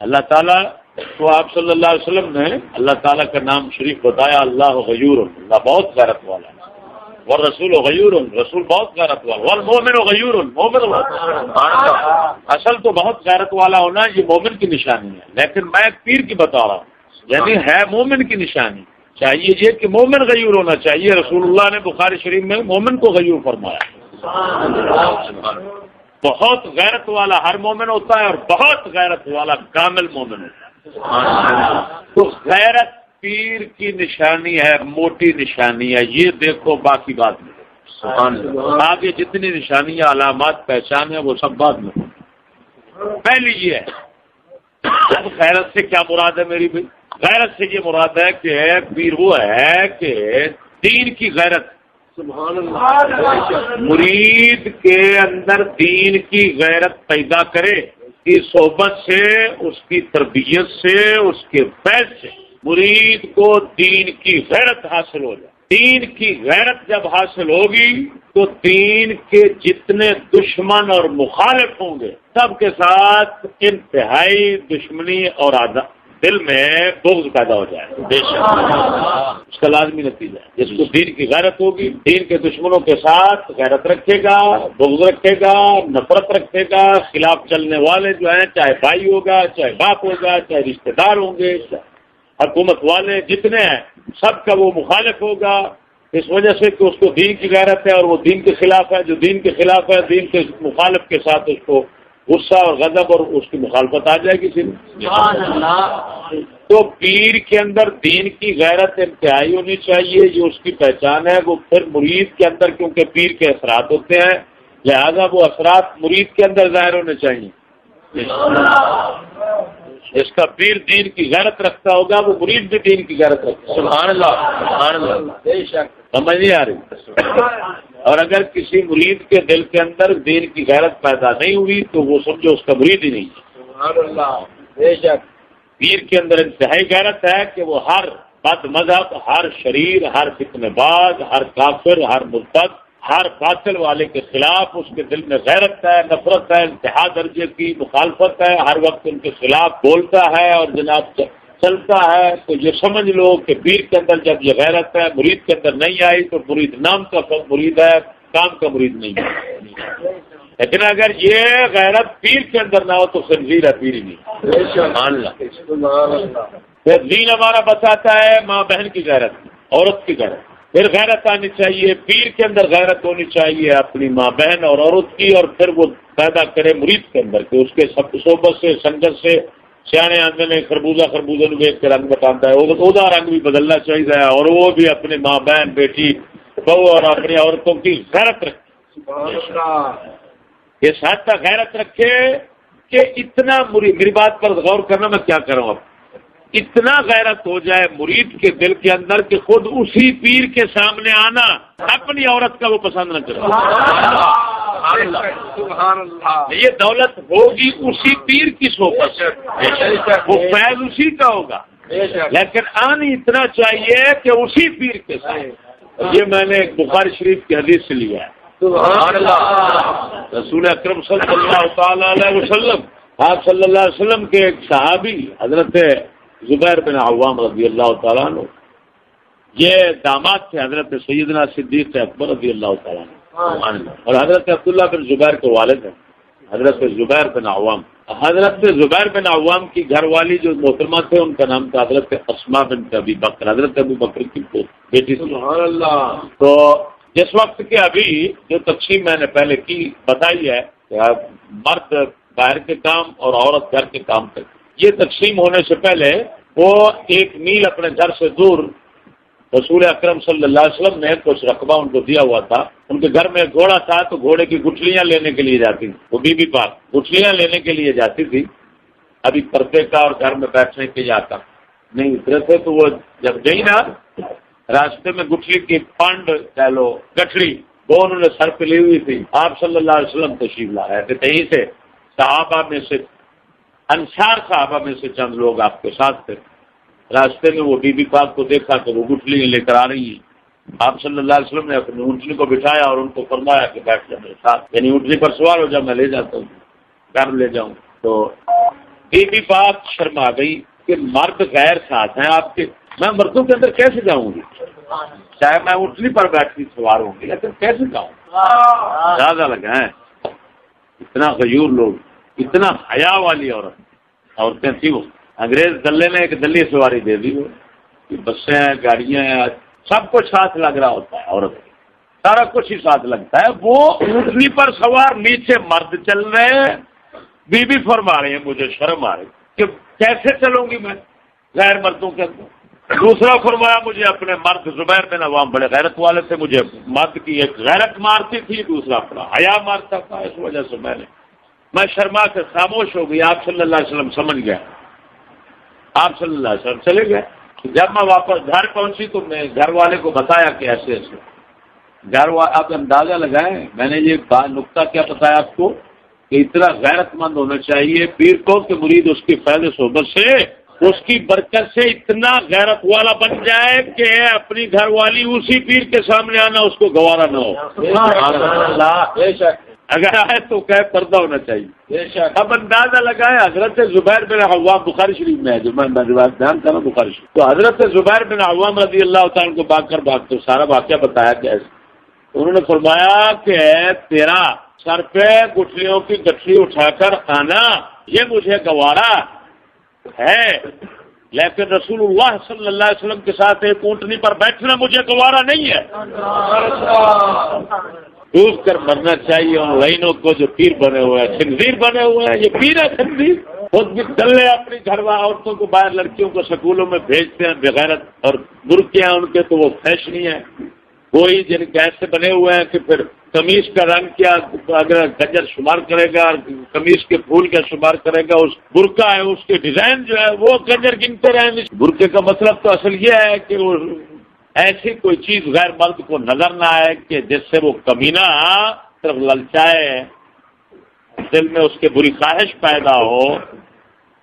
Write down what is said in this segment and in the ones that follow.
اللہ تعالیٰ تو آپ صلی اللہ علیہ وسلم نے اللہ تعالیٰ کا نام شریف بتایا، اللہ غیور، اللہ بہت غیرت والا ہے، والرسول غیور، رسول بہت غیرت والا، والمومن غیور، مومن اصل تو بہت غیرت والا ہونا یہ مومن کی نشانی ہے، لیکن میں پیر کی بتا رہا ہوں، یعنی ہے مومن کی نشانی، چاہیے یہ کہ مومن غیور ہونا چاہیے۔ رسول اللہ نے بخاری شریف میں مومن کو غیور فرمایا۔ بہت غیرت والا ہر مومن ہوتا ہے اور بہت غیرت والا کامل مومن ہوتا ہے۔ تو غیرت پیر کی نشانی ہے، موٹی نشانی ہے، یہ دیکھو، باقی بات نہیں، آگے جتنی نشانیاں علامات پہچان ہیں وہ سب بعد میں۔ پہلی یہ ہے، اب غیرت سے کیا مراد ہے میری بھائی؟ غیرت سے یہ مراد ہے کہ پیر وہ ہے کہ دین کی غیرت، مرید کے اندر دین کی غیرت پیدا کرے، اس کی صحبت سے، اس کی تربیت سے، اس کے فیض سے مرید کو دین کی غیرت حاصل ہو جائے۔ دین کی غیرت جب حاصل ہوگی تو دین کے جتنے دشمن اور مخالف ہوں گے سب کے ساتھ انتہائی دشمنی اور دل میں بغض پیدا ہو جائے، بے شک اس کا لازمی نتیجہ ہے۔ جس کو دین کی غیرت ہوگی، دین کے دشمنوں کے ساتھ غیرت رکھے گا، بغض رکھے گا، نفرت رکھے گا، خلاف چلنے والے جو ہیں، چاہے بھائی ہوگا، چاہے باپ ہوگا، چاہے رشتہ دار ہوں گے، حکومت والے جتنے ہیں، سب کا وہ مخالف ہوگا، اس وجہ سے کہ اس کو دین کی غیرت ہے اور وہ دین کے خلاف ہے۔ جو دین کے خلاف ہے، دین کے مخالف کے ساتھ اس کو غصہ اور غضب اور اس کی مخالفت آ جائے گی۔ تو پیر کے اندر دین کی غیرت انتہائی ہونی چاہیے، یہ اس کی پہچان ہے۔ وہ پھر مرید کے اندر، کیونکہ پیر کے اثرات ہوتے ہیں، لہذا وہ اثرات مرید کے اندر ظاہر ہونے چاہیے۔ جس کا پیر دین کی غیرت رکھتا ہوگا وہ مرید بھی دین کی غیرت رکھتا ہے۔ سبحان اللہ، سبحان اللہ، بے شک سمجھ نہیں آ رہی؟ اور اگر کسی مرید کے دل کے اندر دین کی غیرت پیدا نہیں ہوئی تو وہ سمجھو اس کا مرید ہی نہیں ہے۔ سبحان اللہ، بے شک پیر کے اندر انتہائی غیرت ہے کہ وہ ہر بد مذہب، ہر شریر، ہر فتنہ باز، ہر کافر، ہر مرتد، ہر باطل والے کے خلاف اس کے دل میں غیرت ہے، نفرت ہے، انتہا درجے کی مخالفت ہے، ہر وقت ان کے خلاف بولتا ہے اور جناب چلتا ہے۔ تو یہ سمجھ لو کہ پیر کے اندر جب یہ غیرت ہے، مرید کے اندر نہیں آئی تو مرید نام کا مرید ہے، کام کا مرید نہیں ہے۔ لیکن اگر یہ غیرت پیر کے اندر نہ ہو تو خنزیر ہے، پیر ہی نہیں۔ سبحان اللہ۔ پھر دین ہمارا بتاتا ہے ماں بہن کی غیرت، عورت کی غیرت، پھر غیرت آنی چاہیے، پیر کے اندر غیرت ہونی چاہیے اپنی ماں بہن اور عورت کی، اور پھر وہ پیدا کرے مرید کے اندر کہ اس کے سب صحبت سے، سنگت سے، سیانے آندے نے خربوزہ نو دیکھ کے رنگ بتاتا ہے، وہ رنگ بھی بدلنا چاہیے، اور وہ بھی اپنے ماں بہن، بیٹی، بہو اور اپنی عورتوں کی غیرت رکھے، یہ ساتھ کا غیرت رکھے کہ اتنا میری بات پر غور کرنا، میں کیا کروں اب، اتنا غیرت ہو جائے مرید کے دل کے اندر کہ خود اسی پیر کے سامنے آنا اپنی عورت کا وہ پسند نہ کرے۔ یہ دولت ہوگی اسی پیر کی صحبت سے، وہ فیض اسی کا ہوگا، لیکن آنی اتنا چاہیے کہ اسی پیر کے ساتھ۔ یہ میں نے بخاری شریف کی حدیث سے لیا ہے۔ رسول اکرم صلی اللہ تعالی علیہ وسلم، آپ صلی اللہ علیہ وسلم کے ایک صحابی حضرت زبیر بن عوام رضی اللہ تعالیٰ عنہ، یہ داماد تھے حضرت سیدنا صدیق اکبر رضی اللہ تعالیٰ عنہ، اور حضرت عبداللہ بن زبیر کے والد ہیں حضرت زبیر بن عوام۔ حضرت زبیر بن عوام کی گھر والی جو محترمہ تھے ان کا نام تھا حضرت اسماء بنت ابی بکر، حضرت ابو بکر کی بیٹی تھی۔ تو جس وقت کے ابھی جو تقسیم میں نے پہلے کی بتائی ہے کہ مرد باہر کے کام اور عورت گھر کے کام کرتی، یہ تقسیم ہونے سے پہلے وہ 1 میل اپنے گھر سے دور رسول اکرم صلی اللہ علیہ وسلم نے کچھ رقبہ ان کو دیا ہوا تھا۔ ان کے گھر میں ایک گھوڑا تھا تو گھوڑے کی گٹھلیاں لینے کے لیے جاتی تھی، وہ بی بی پاک گٹھلیاں لینے کے لیے جاتی تھی۔ ابھی پردے کا اور گھر میں بیٹھنے کے آتا نہیں اترے تھے، تو وہ جب گئی نا راستے میں گٹھلی کی پانڈ کہہ لو گٹھڑی وہ انہوں نے سر پہ لی ہوئی تھی، آپ صلی اللہ علیہ وسلم تشریف لا رہے تھے، کہیں سے صحابہ میں سے انصار صحابہ میں سے چند لوگ آپ کے ساتھ تھے۔ راستے میں وہ بی بی پاک کو دیکھا کہ وہ گٹھلی لے کر آ رہی ہیں، آپ صلی اللہ علیہ وسلم نے اپنی اونٹنی کو بٹھایا اور ان کو فرمایا کہ بیٹھ جا میرے ساتھ، یعنی اونٹنی پر سوار ہو جا، میں لے جاتا ہوں، گھر لے جاؤں۔ تو بی بی پاک شرما گئی کہ مرد غیر ساتھ ہیں آپ کے، میں مردوں کے اندر کیسے جاؤں گی؟ چاہے میں اٹھنی پر بیٹھتی سوار ہوں گی، لیکن کیسے جاؤں؟ زیادہ لگا ہے اتنا غیور لوگ، اتنا حیا والی عورتیں تھیں وہ. انگریز دلے نے ایک دلی سواری دے دی، بسیں ہیں، گاڑیاں ہیں، سب کچھ ساتھ لگ رہا ہوتا ہے، عورت سارا کچھ ہی ساتھ لگتا ہے. وہ اونٹنی پر سوار، نیچے مرد چل رہے ہیں، بی بی فرما رہی ہیں مجھے شرم آ رہی کہ کیسے چلوں گی میں غیر مردوں کے اندر. دوسرا فرمایا مجھے اپنے مرد زبیر بن عوام بڑے غیرت والے تھے، مجھے مرد کی ایک غیرت مارتی تھی، دوسرا اپنا حیا مارتا تھا، اس وجہ سے میں شرما کے خاموش ہو گئی. آپ صلی اللہ علیہ وسلم سمجھ گئے، آپ صلی اللہ علیہ وسلم چلے گئے. جب میں واپس گھر پہنچی تو میں گھر والے کو بتایا کہ ایسے ایسے. آپ اندازہ لگائیں میں نے یہ نقطہ کیا بتایا آپ کو کہ اتنا غیرت مند ہونا چاہیے پیر کو کہ مرید اس کی فیض صحبت سے، اس کی برکت سے اتنا غیرت والا بن جائے کہ اپنی گھر والی اسی پیر کے سامنے آنا اس کو گوارا نہ ہو. اگر آئے تو کہ پردہ ہونا چاہیے. اب اندازہ لگائے حضرت زبیر بن عوام، بخاری شریف میں ہے جو میں بیان کر رہا ہوں بخاری شریف، تو حضرت زبیر بن عوام رضی اللہ تعالیٰ کو بھاگ تو سارا واقعہ بتایا کہ ایسے. انہوں نے فرمایا کہ تیرا سر پہ گٹھلیوں کی گٹھلی اٹھا کر آنا یہ مجھے گوارا ہے، لیکن رسول اللہ صلی اللہ علیہ وسلم کے ساتھ ایک اونٹنی پر بیٹھنا مجھے گوارا نہیں ہے. ڈوب کر مرنا چاہیے ان لائنوں کو جو پیر بنے ہوئے ہیں، خنزیر بنے ہوئے ہیں. یہ پیر ہے خنزیر. خود بھی چلے اپنی گھر عورتوں کو باہر، لڑکیوں کو سکولوں میں بھیجتے ہیں بغیرت، اور برقعے ان کے تو وہ فیشنی ہے. وہی جن کے ایسے بنے ہوئے ہیں کہ پھر قمیص کا رنگ کیا اگر گجر شمار کرے گا، قمیص کے پھول کا شمار کرے گا، اس برقع ہے اس کے ڈیزائن جو ہے وہ گجر گنتے رہیں. برقعے کا مطلب تو اصل یہ ہے کہ وہ ایسی کوئی چیز غیر مرد کو نظر نہ آئے کہ جس سے وہ کمینہ صرف للچائے، دل میں اس کے بری خواہش پیدا ہو.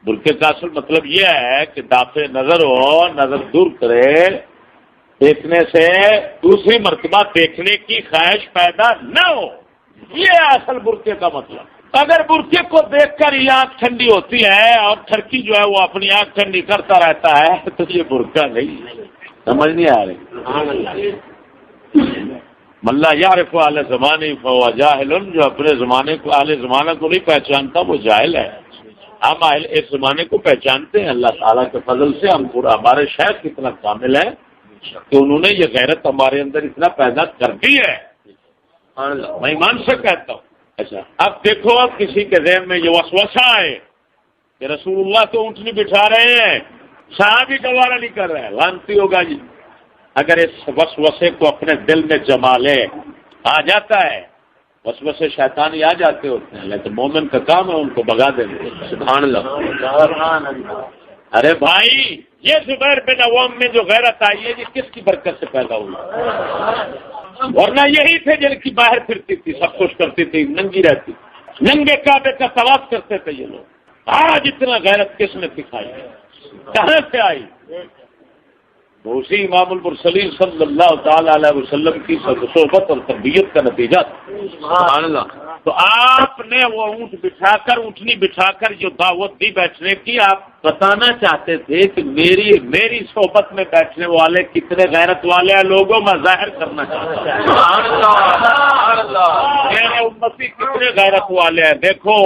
برقعے کا اصل مطلب یہ ہے کہ دافع نظر ہو، نظر دور کرے، دیکھنے سے دوسری مرتبہ دیکھنے کی خواہش پیدا نہ ہو. یہ اصل برقعے کا مطلب. اگر برقعے کو دیکھ کر یہ آنکھ ٹھنڈی ہوتی ہے اور ٹھرکی جو ہے وہ اپنی آنکھ ٹھنڈی کرتا رہتا ہے تو یہ برقعہ نہیں. سمجھ نہیں آ رہی. ملا یعرف اہل زمانے فہو جاہل، جو اپنے زمانے کو اہل زمانہ کو نہیں پہچانتا وہ جاہل ہے. ہم اس زمانے کو پہچانتے ہیں اللہ تعالیٰ کے فضل سے. ہم پورا ہمارے شیخ اتنا کامل ہے کہ انہوں نے یہ غیرت ہمارے اندر اتنا پیدا کر دی ہے. میں ایمان سے کہتا ہوں. اچھا اب دیکھو، اب کسی کے ذہن میں یہ وسوسہ ہے کہ رسول اللہ تو اونٹنی بٹھا رہے ہیں، صحابی گوارا نہیں کر رہے ہیں، لانتی ہوگا جی. اگر اس وسوسے کو اپنے دل میں جما لے، آ جاتا ہے وسوسے شیطانی آ جاتے ہوتے ہیں، لیکن مومن کا کام ہے ان کو بھگا دینا. سبحان اللہ. ارے بھائی یہ زبیر بن عوام میں جو غیرت آئی ہے یہ کس کی برکت سے پیدا ہوئی؟ ورنہ یہی تھے جن کی باہر پھرتی تھی، سب کچھ کرتی تھی، ننگی رہتی، ننگے کعبے کا طواف کرتے تھے یہ لوگ. آج اتنا غیرت کس نے دکھائی؟ کہاں سے آئی؟ اسی امام المرسلین صلی اللہ تعالی علیہ وسلم کی صحبت اور تربیت کا نتیجہ تھا. سبحان اللہ. تو آپ نے وہ اونٹ بٹھا کر، اونٹنی بٹھا کر جو دعوت دی بیٹھنے کی، آپ بتانا چاہتے تھے کہ میری صحبت میں بیٹھنے والے کتنے غیرت والے ہیں لوگوں، میں ظاہر کرنا چاہتا ہوں میرے امتی کتنے غیرت والے ہیں. دیکھو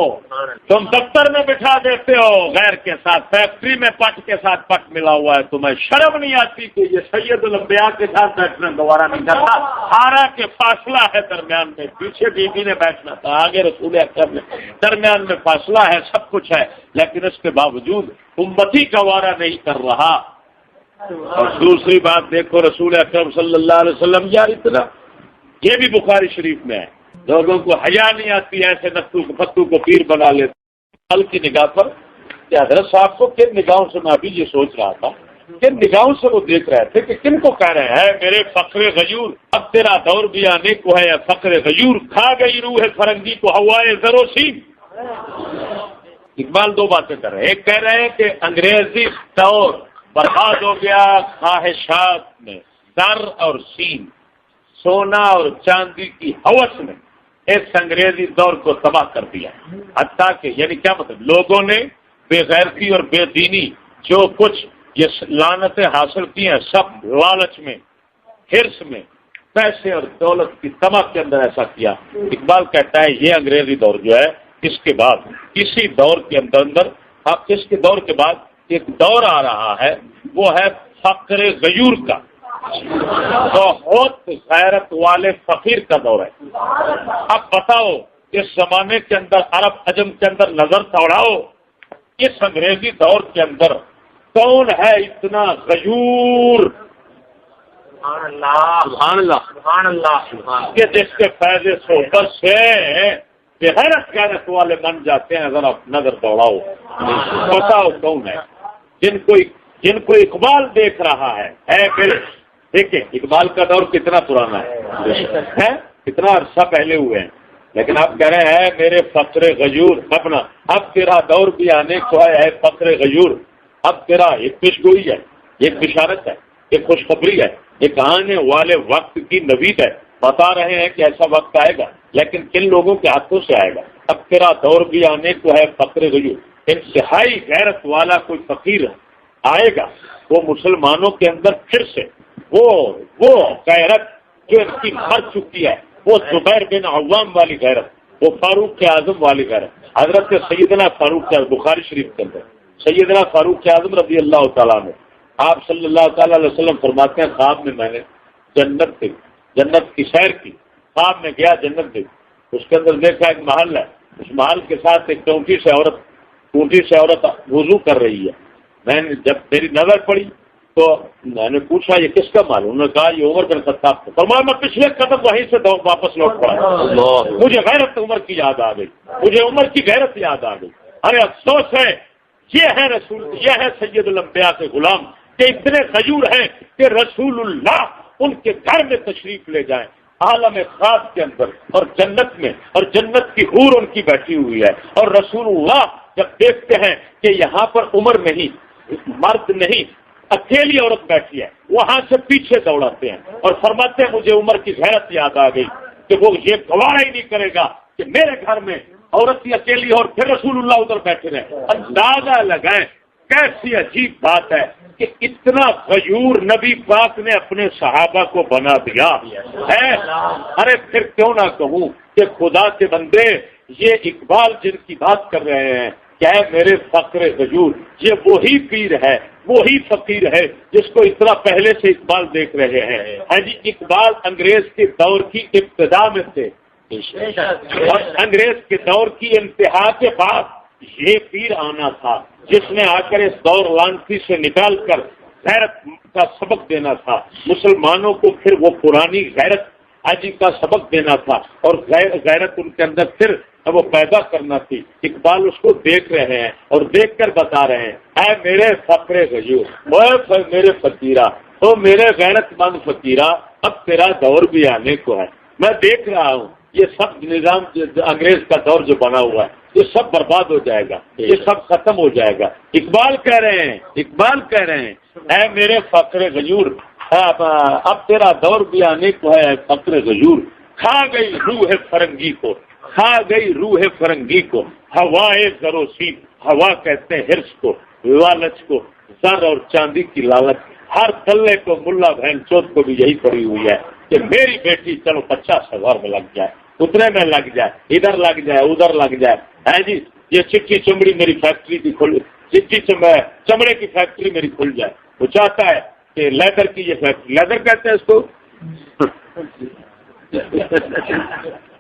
تم دفتر میں بٹھا دیتے ہو غیر کے ساتھ، فیکٹری میں پٹ کے ساتھ پٹ ملا ہوا ہے، تمہیں شرم نہیں آتی کہ یہ سید الانبیاء کے ساتھ بیٹھنا گوارا نہیں کرتا. حالانکہ فاصلہ ہے درمیان میں، پیچھے بی بی نے بیٹھنا تھا، آگے رسول اکرم نے، درمیان میں فاصلہ ہے، سب کچھ ہے، لیکن اس کے باوجود امتی گوارا نہیں کر رہا. اور دوسری بات دیکھو رسول اکرم صلی اللہ علیہ وسلم، یار اتنا، یہ بھی بخاری شریف میں ہے، لوگوں کو حیا نہیں آتی ایسے نتو فتو کو پیر بنا لیتے. کل کی نگاہ پر کہ حضرت صاحب کو کن نگاہوں سے، میں ابھی یہ سوچ رہا تھا کن نگاہوں سے وہ دیکھ رہے تھے کہ کن کو کہہ رہے ہیں میرے فقر غیور، اب تیرا دور بھی آنے کو ہے، فقر غیور کھا گئی روح فرنگی کو ہوائے زر و سیم. اقبال دو باتیں کر رہے ہیں. ایک کہہ رہے ہیں کہ انگریزی دور برباد ہو گیا خواہشات میں، زر اور سیم، سونا اور چاندی کی ہوس نے اس انگریزی دور کو تباہ کر دیا. حتیٰ کہ یعنی کیا مطلب، لوگوں نے بے غیرتی اور بے دینی جو کچھ یہ لعنتیں حاصل کی ہیں سب لالچ میں، حرص میں، پیسے اور دولت کی طمع کے اندر ایسا کیا۔ اقبال کہتا ہے یہ انگریزی دور جو ہے اس کے بعد اسی دور کے اندر اب اس کے دور کے بعد ایک دور آ رہا ہے، وہ ہے فقر غیور کا، بہت غیرت والے فقیر کا دور ہے۔ اب بتاؤ اس زمانے کے اندر عرب عجم کے اندر نظر دوڑاؤ، اس انگریزی دور کے اندر کون ہے اتنا غیور سبحان اللہ سبحان اللہ کہ جس کے فیض صحبت سے غیرت والے بن جاتے ہیں؟ ذرا نظر دوڑاؤ، بتاؤ کون ہے جن کو اقبال دیکھ رہا ہے دیکھیں اقبال کا دور کتنا پرانا ہے، کتنا عرصہ پہلے ہوئے ہیں، لیکن آپ کہہ رہے ہیں میرے فقر غیور اپنا، اب تیرا دور بھی آنے کو ہے فقر غیور، اب تیرا ایک پیشگوئی ہے، ایک بشارت ہے، ایک خوشخبری ہے، ایک آنے والے وقت کی نوید ہے، بتا رہے ہیں کہ ایسا وقت آئے گا، لیکن کن لوگوں کے ہاتھوں سے آئے گا؟ اب تیرا دور بھی آنے کو ہے فقر غیور، انتہائی غیرت والا کوئی فقیر آئے گا، وہ مسلمانوں کے اندر پھر سے وہ غیرت جو ان کی مر چکی ہے، وہ زبیر بن عوام والی غیرت، وہ فاروق اعظم والی غیرت، حضرت سیدنا فاروق بخاری شریف کے اندر سیدنا فاروق اعظم رضی اللہ تعالیٰ نے آپ صلی اللہ تعالیٰ علیہ وسلم فرماتے ہیں خواب میں میں نے جنت کی سیر کی، خواب میں گیا جنت دیکھ، اس کے اندر دیکھا ایک محل ہے، اس محل کے ساتھ ایک اونٹی سے عورت وضو کر رہی ہے، میں نے جب میری نظر پڑی تو میں نے پوچھا یہ کس کا مال؟ انہوں نے کہا یہ عمر بن خطاب کا۔ فرمایا میں پچھلے قدم وہیں سے واپس لوٹ پڑا، مجھے غیرت عمر کی یاد آ گئی، مجھے عمر کی غیرت یاد آ گئی۔ ارے افسوس ہے یہ ہے رسول، یہ ہے سید الانبیاء کے غلام کہ اتنے غیور ہیں کہ رسول اللہ ان کے گھر میں تشریف لے جائیں عالم خواب کے اندر اور جنت میں، اور جنت کی حور ان کی بیٹھی ہوئی ہے، اور رسول اللہ جب دیکھتے ہیں کہ یہاں پر عمر نہیں، مرد نہیں، اکیلی عورت بیٹھی ہے، وہاں سے پیچھے دوڑاتے ہیں اور فرماتے ہیں مجھے عمر کی غیرت یاد آ گئی کہ وہ یہ گوارا ہی نہیں کرے گا کہ میرے گھر میں عورت کی اکیلی اور پھر رسول اللہ ادھر بیٹھے رہے۔ اندازہ لگائیں کیسی عجیب بات ہے کہ اتنا غیور نبی پاک نے اپنے صحابہ کو بنا دیا ہے۔ ارے پھر کیوں نہ کہوں کہ خدا کے بندے یہ اقبال جن کی بات کر رہے ہیں کیا ہے میرے فقر غیور، یہ وہی پیر ہے، وہی فقیر ہے جس کو اتنا پہلے سے اقبال دیکھ رہے ہیں۔ ہاں جی اقبال انگریز کے دور کی ابتدا میں تھے اور انگریز کے دور کی انتہا کے بعد یہ پیر آنا تھا جس نے آ کر اس دور لانسی سے نکال کر غیرت کا سبق دینا تھا، مسلمانوں کو پھر وہ پرانی غیرت حاجی کا سبق دینا تھا اور غیرت ان کے اندر پھر وہ پیدا کرنا تھی۔ اقبال اس کو دیکھ رہے ہیں اور دیکھ کر بتا رہے ہیں اے میرے فقر غیور، اے میرے فقیرہ، او میرے غیرت مند فقیرہ، اب تیرا دور بھی آنے کو ہے۔ میں دیکھ رہا ہوں یہ سب نظام انگریز کا دور جو بنا ہوا ہے یہ سب برباد ہو جائے گا، یہ سب ختم ہو جائے گا۔ اقبال کہہ رہے ہیں اے میرے فقر غیور، اب تیرا دور بھی آنے کو ہے فقر غیور، کھا گئی روح فرنگی کو، کھا گئی روح فرنگی کو ہوائے زروسی، ہوا کہتے ہیں ہرس کو، لالچ کو، زر اور چاندی کی لالچ، ہر تلے کو ملا بہن چوت کو بھی یہی پڑی ہوئی ہے کہ میری بیٹی چلو 50,000 میں لگ جائے، اتنے میں لگ جائے، ادھر لگ جائے، ادھر لگ جائے، ہے جی یہ چکی چمڑی میری فیکٹری کی کھل، چمڑے کی فیکٹری میری کھل جائے۔ وہ چاہتا ہے کہ لیدر کی یہ فیکٹری، لیدر کہتے ہیں اس کو،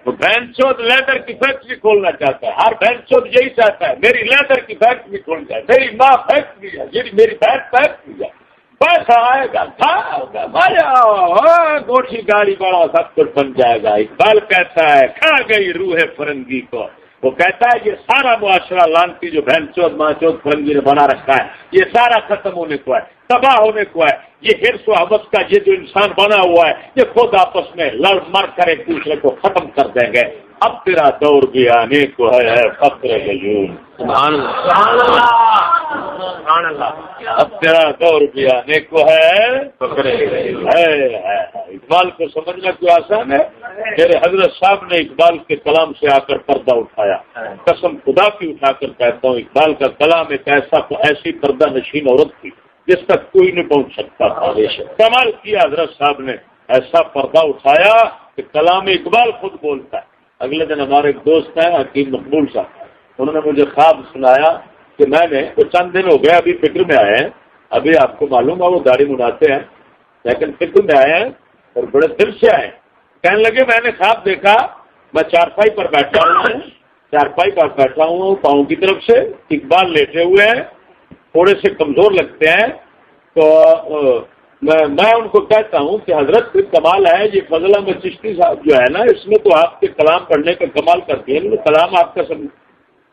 بہن چود لیدر کی فیکٹری کھولنا چاہتا ہے، ہر بہن چود یہی چاہتا ہے میری لیدر کی فیکٹری کھول جائے، میری ماں فیکٹری ہے، میری بہن فیکٹری ہے، پیسہ آئے گا، گوٹھی گاڑی بڑا سب کچھ بن جائے گا۔ اقبال کہتا ہے کھا گئی روح فرنگی کو، وہ کہتا ہے یہ سارا معاشرہ لانتی جو بہن چود ماں چود فرنگی نے بنا رکھا ہے یہ سارا ختم ہونے کو ہے، تباہ ہونے کو ہے۔ یہ حرص و حوث کا یہ جو انسان بنا ہوا ہے یہ خود آپس میں لڑ مر کر ایک دوسرے کو ختم کر دیں گے۔ اب تیرا دور بھی آنے کو ہے فقر غیور۔ سبحان اللہ۔ اب تیرا 2 روپیہ آنے کو ہے اقبال کو سمجھنا کوئی آسان ہے؟ میرے حضرت صاحب نے اقبال کے کلام سے آ کر پردہ اٹھایا. قسم خدا کی اٹھا کر کہتا ہوں اقبال کا کلام ایک ایسی پردہ نشین عورت تھی جس تک کوئی نہیں پہنچ سکتا تھا. کمال کیا حضرت صاحب نے، ایسا پردہ اٹھایا کہ کلام اقبال خود بولتا ہے. اگلے دن ہمارے ایک دوست ہیں حکیم مقبول صاحب، انہوں نے مجھے خواب سنایا کہ میں نے وہ چند دن ہو گئے ابھی فکر میں آئے ہیں، ابھی آپ کو معلوم ہے وہ داڑھی مناتے ہیں لیکن فکر میں آئے ہیں اور بڑے دل سے آئے. کہنے لگے میں نے خواب دیکھا میں چارپائی پر بیٹھا ہوں پاؤں کی طرف سے اقبال لیٹے ہوئے ہیں، تھوڑے سے کمزور لگتے ہیں، تو میں ان کو کہتا ہوں کہ حضرت کمال ہے یہ فضل احمد چشتی صاحب جو ہے نا اس میں تو آپ کے کلام پڑھنے کا کمال کرتی ہے، کلام آپ کا سب.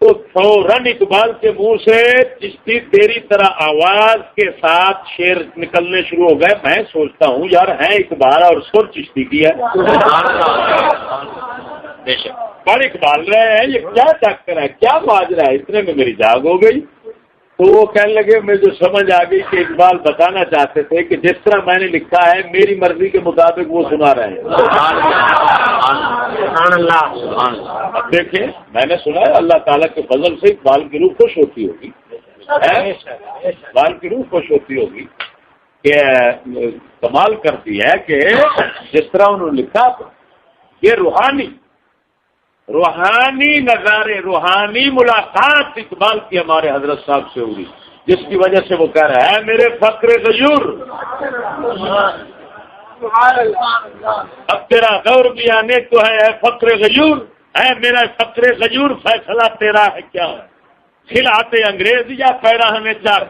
تو فوراً اقبال کے منہ سے چشتی تیری طرح آواز کے ساتھ شعر نکلنے شروع ہو گئے. میں سوچتا ہوں یار ہے اقبال اور سر چشتی کی ہے، پر اقبال رہے ہیں یہ کیا چکر ہے کیا ماجرا ہے. اتنے میں میری جاگ ہو گئی. تو وہ کہنے لگے مجھے جو سمجھ آ گئی کہ اقبال بتانا چاہتے تھے کہ جس طرح میں نے لکھا ہے میری مرضی کے مطابق وہ سنا رہے ہیں. اب دیکھیں میں نے سنا ہے اللہ تعالیٰ کے فضل سے اقبال کی روح خوش ہوتی ہوگی، اقبال کی روح خوش ہوتی ہوگی کہ کمال کرتی ہے کہ جس طرح انہوں نے لکھا یہ روحانی نظارے روحانی ملاقات اقبال کی ہمارے حضرت صاحب سے ہوئی جس کی وجہ سے وہ کہہ رہا ہے میرے فقر غیور اب تیرا دور بھی آنے کو ہے فقر غیور ہے میرا فقر غیور فیصلہ تیرا ہے کیا کھلاتے انگریز یا پیرا ہمیں چار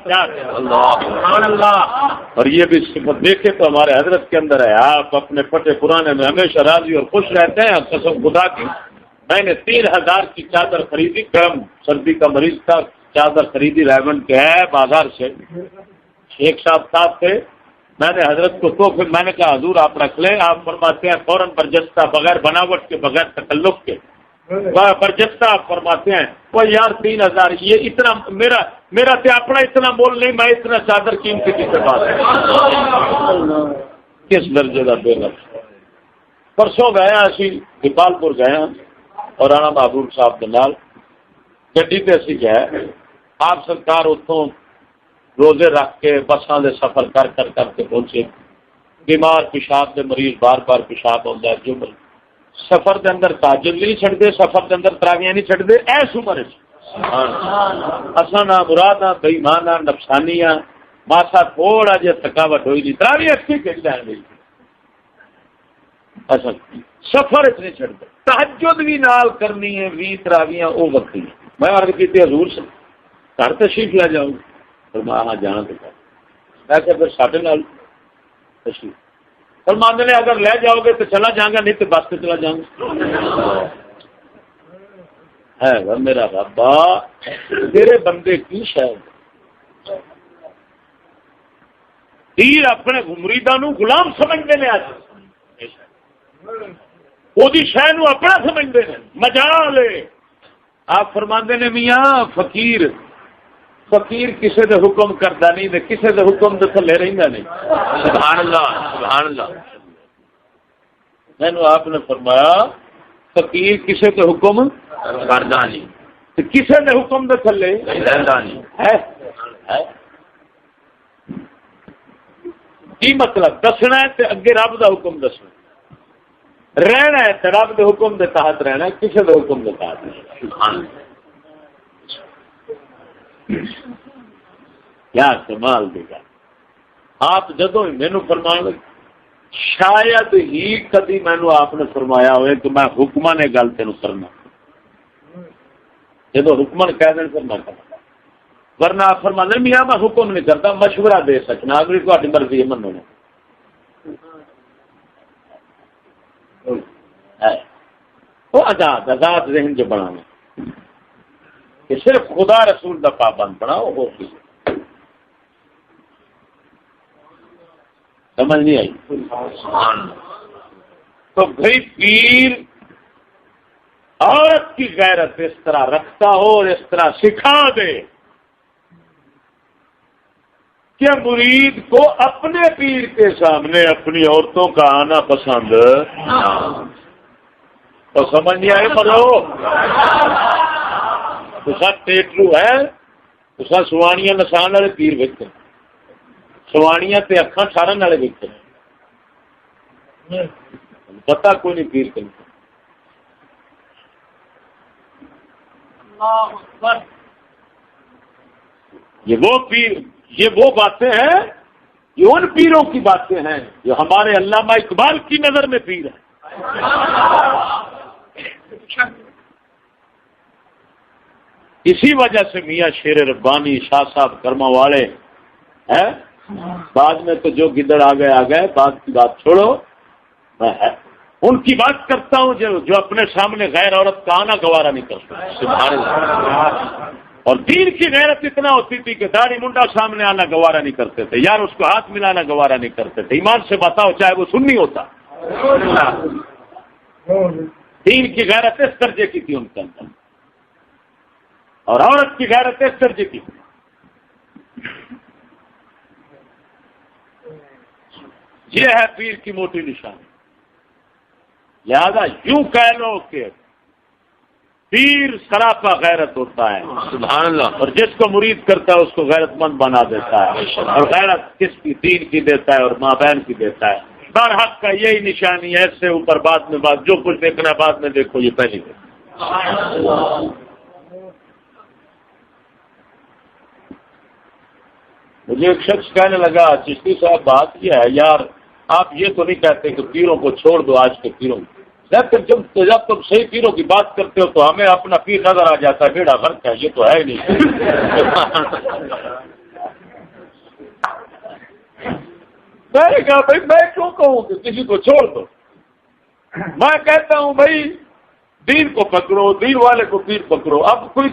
اور یہ بھی صفت دیکھے تو ہمارے حضرت کے اندر ہے آپ اپنے پٹے پرانے میں ہمیشہ راضی اور خوش رہتے ہیں. قسم خدا کی میں نے 3000 کی چادر خریدی، گرم سردی کا مریض تھا، چادر خریدی ریمنڈ کے ہے بازار سے. ایک ساتھ تھے میں نے حضرت کو تو پھر میں نے کہا حضور آپ رکھ لیں. آپ فرماتے ہیں فوراً برجستہ بغیر بناوٹ کے بغیر تکلف کے برجستہ آپ فرماتے ہیں وہ یار 3000 یہ اتنا میرا اپنا اتنا مول نہیں میں اتنا چادر قیمتی کس بات ہے کس درجے کا بے لفظ. پرسوں گیا اسی گوپال پور گیا اور رانا محبوب صاحب کے نال گڈی تے اسی گئے آپ سرکار اتوں روزے رکھ کے بساں دے سفر کر کے پہنچے. بیمار پیشاب دے مریض بار بار پیشاب آتا ہے جو سفر دے اندر تاجر نہیں چھڑتے سفر دے اندر تراویاں نہیں چھڑتے ایس عمر اساں نہ مراد نہ بےمان نفسانی ماسا تھوڑا جہا تھکاوٹ ہوئی نہیں تراوی اچھی کھیل جائیں گی اچھا سفر اتنے چھڑتے تہجد بھی نال کرنی ہے 20 تراویاں وہ وقت میں عرض کی حضور سے گھر تشریف لے جاؤں فرمایا ہاں جانا تو میں کہ پھر ساڈے نال تشریف فرماندے نے اگر لے جاؤ گے تو چلا جاؤں گا نہیں تو بس سے چلا جاؤں گا. ہے میرا ربا تیرے بندے کی شاید تیر اپنے مریداں نو غلام سمجھتے ہیں وہ شہ نو اپنا سمجھتے ہیں مجال آپ فرماندے نے میاں فقیر کسی دے حکم کرتا نہیں کسی دے حکم دے تھلے رہندا نہیں. سبحان اللہ مینوں آپ نے فرمایا فقیر کسی دے حکم کردا نہیں کسی دے حکم دے تھلے رہندا نہیں ہے. کی مطلب دسنا ہے تے اگے رب دا حکم دسنا رہنا ہے تے رب دے حکم دے تحت رہنا ہے کسی دے حکم دے تحت نہیں. کیا کمال دے گا آپ جدو مینو فرمان شاید ہی کدی مینو آپ نے فرمایا ہوئے کہ میں حکماں نے گل تین کرنا جدو حکماں کہہ دیں پھر میں کرنا ورنہ آپ فرما دیں میاں میں حکم نہیں کرتا مشورہ دے سکنا اگلی تھوڑی مرضی ہے منو وہ آزاد ذہن جو بنانا کہ صرف خدا رسول دا پابند بناؤ ہو کسی سمجھ نہیں آئی. تو بھائی پیر عورت کی غیرت اس طرح رکھتا ہو اور اس طرح سکھا دے کہ مرید کو اپنے پیر کے سامنے اپنی عورتوں کا آنا پسند تو سمجھ نہیں آئے مرو تو ٹیٹرو ہے تو سوانیاں نسان والے پیر ویکن سوانیاں تے اکھاں ٹھارن والے ویکن پتا کوئی نہیں پیر کے یہ وہ باتیں ہیں، یہ ان پیروں کی باتیں ہیں جو ہمارے علامہ اقبال کی نظر میں پیر ہیں۔ اسی وجہ سے میاں شیر ربانی شاہ صاحب کرما والے ہیں، بعد میں تو جو گدڑ آ گئے بعد کی بات چھوڑو، میں ان کی بات کرتا ہوں جو اپنے سامنے غیر عورت کا آنا گوارا نہیں کرتا۔ سبحان اللہ۔ اور دین کی غیرت اتنا ہوتی تھی کہ داڑھی منڈا سامنے آنا گوارا نہیں کرتے تھے، یار اس کو ہاتھ ملانا گوارا نہیں کرتے تھے۔ ایمان سے بتاؤ چاہے وہ سنی ہوتا، دین کی غیرت اس درجے کی تھی ان کے اندر، اور عورت کی غیرت اس درجے کی تھی۔ یہ ہے پیر کی موٹی نشانی۔ لہذا یوں کہہ لو کہ پیر سراپا غیرت ہوتا ہے، سبحان اللہ، اور جس کو مرید کرتا ہے اس کو غیرت مند بنا دیتا ہے، اور غیرت کس کی؟ دین کی دیتا ہے اور ماں بہن کی دیتا ہے۔ برحق کا یہی نشانی ہے، اس سے اوپر بعد میں بات، جو کچھ دیکھنا بعد میں دیکھو، یہ پہلی بات۔ مجھے ایک شخص کہنے لگا، چشتی صاحب بات یہ ہے یار، آپ یہ تو نہیں کہتے کہ پیروں کو چھوڑ دو آج کے پیروں کو، لیکن جب تم صحیح پیروں کی بات کرتے ہو تو ہمیں اپنا پیر نظر آ جاتا ہے، بیڑا فرق ہے، یہ تو ہے ہی نہیں۔ میں نے کہا بھائی میں کیوں کہوں کہ کسی کو چھوڑ دو، میں کہتا ہوں بھائی دین کو پکڑو، دین والے کو پیر پکڑو۔ اب کوئی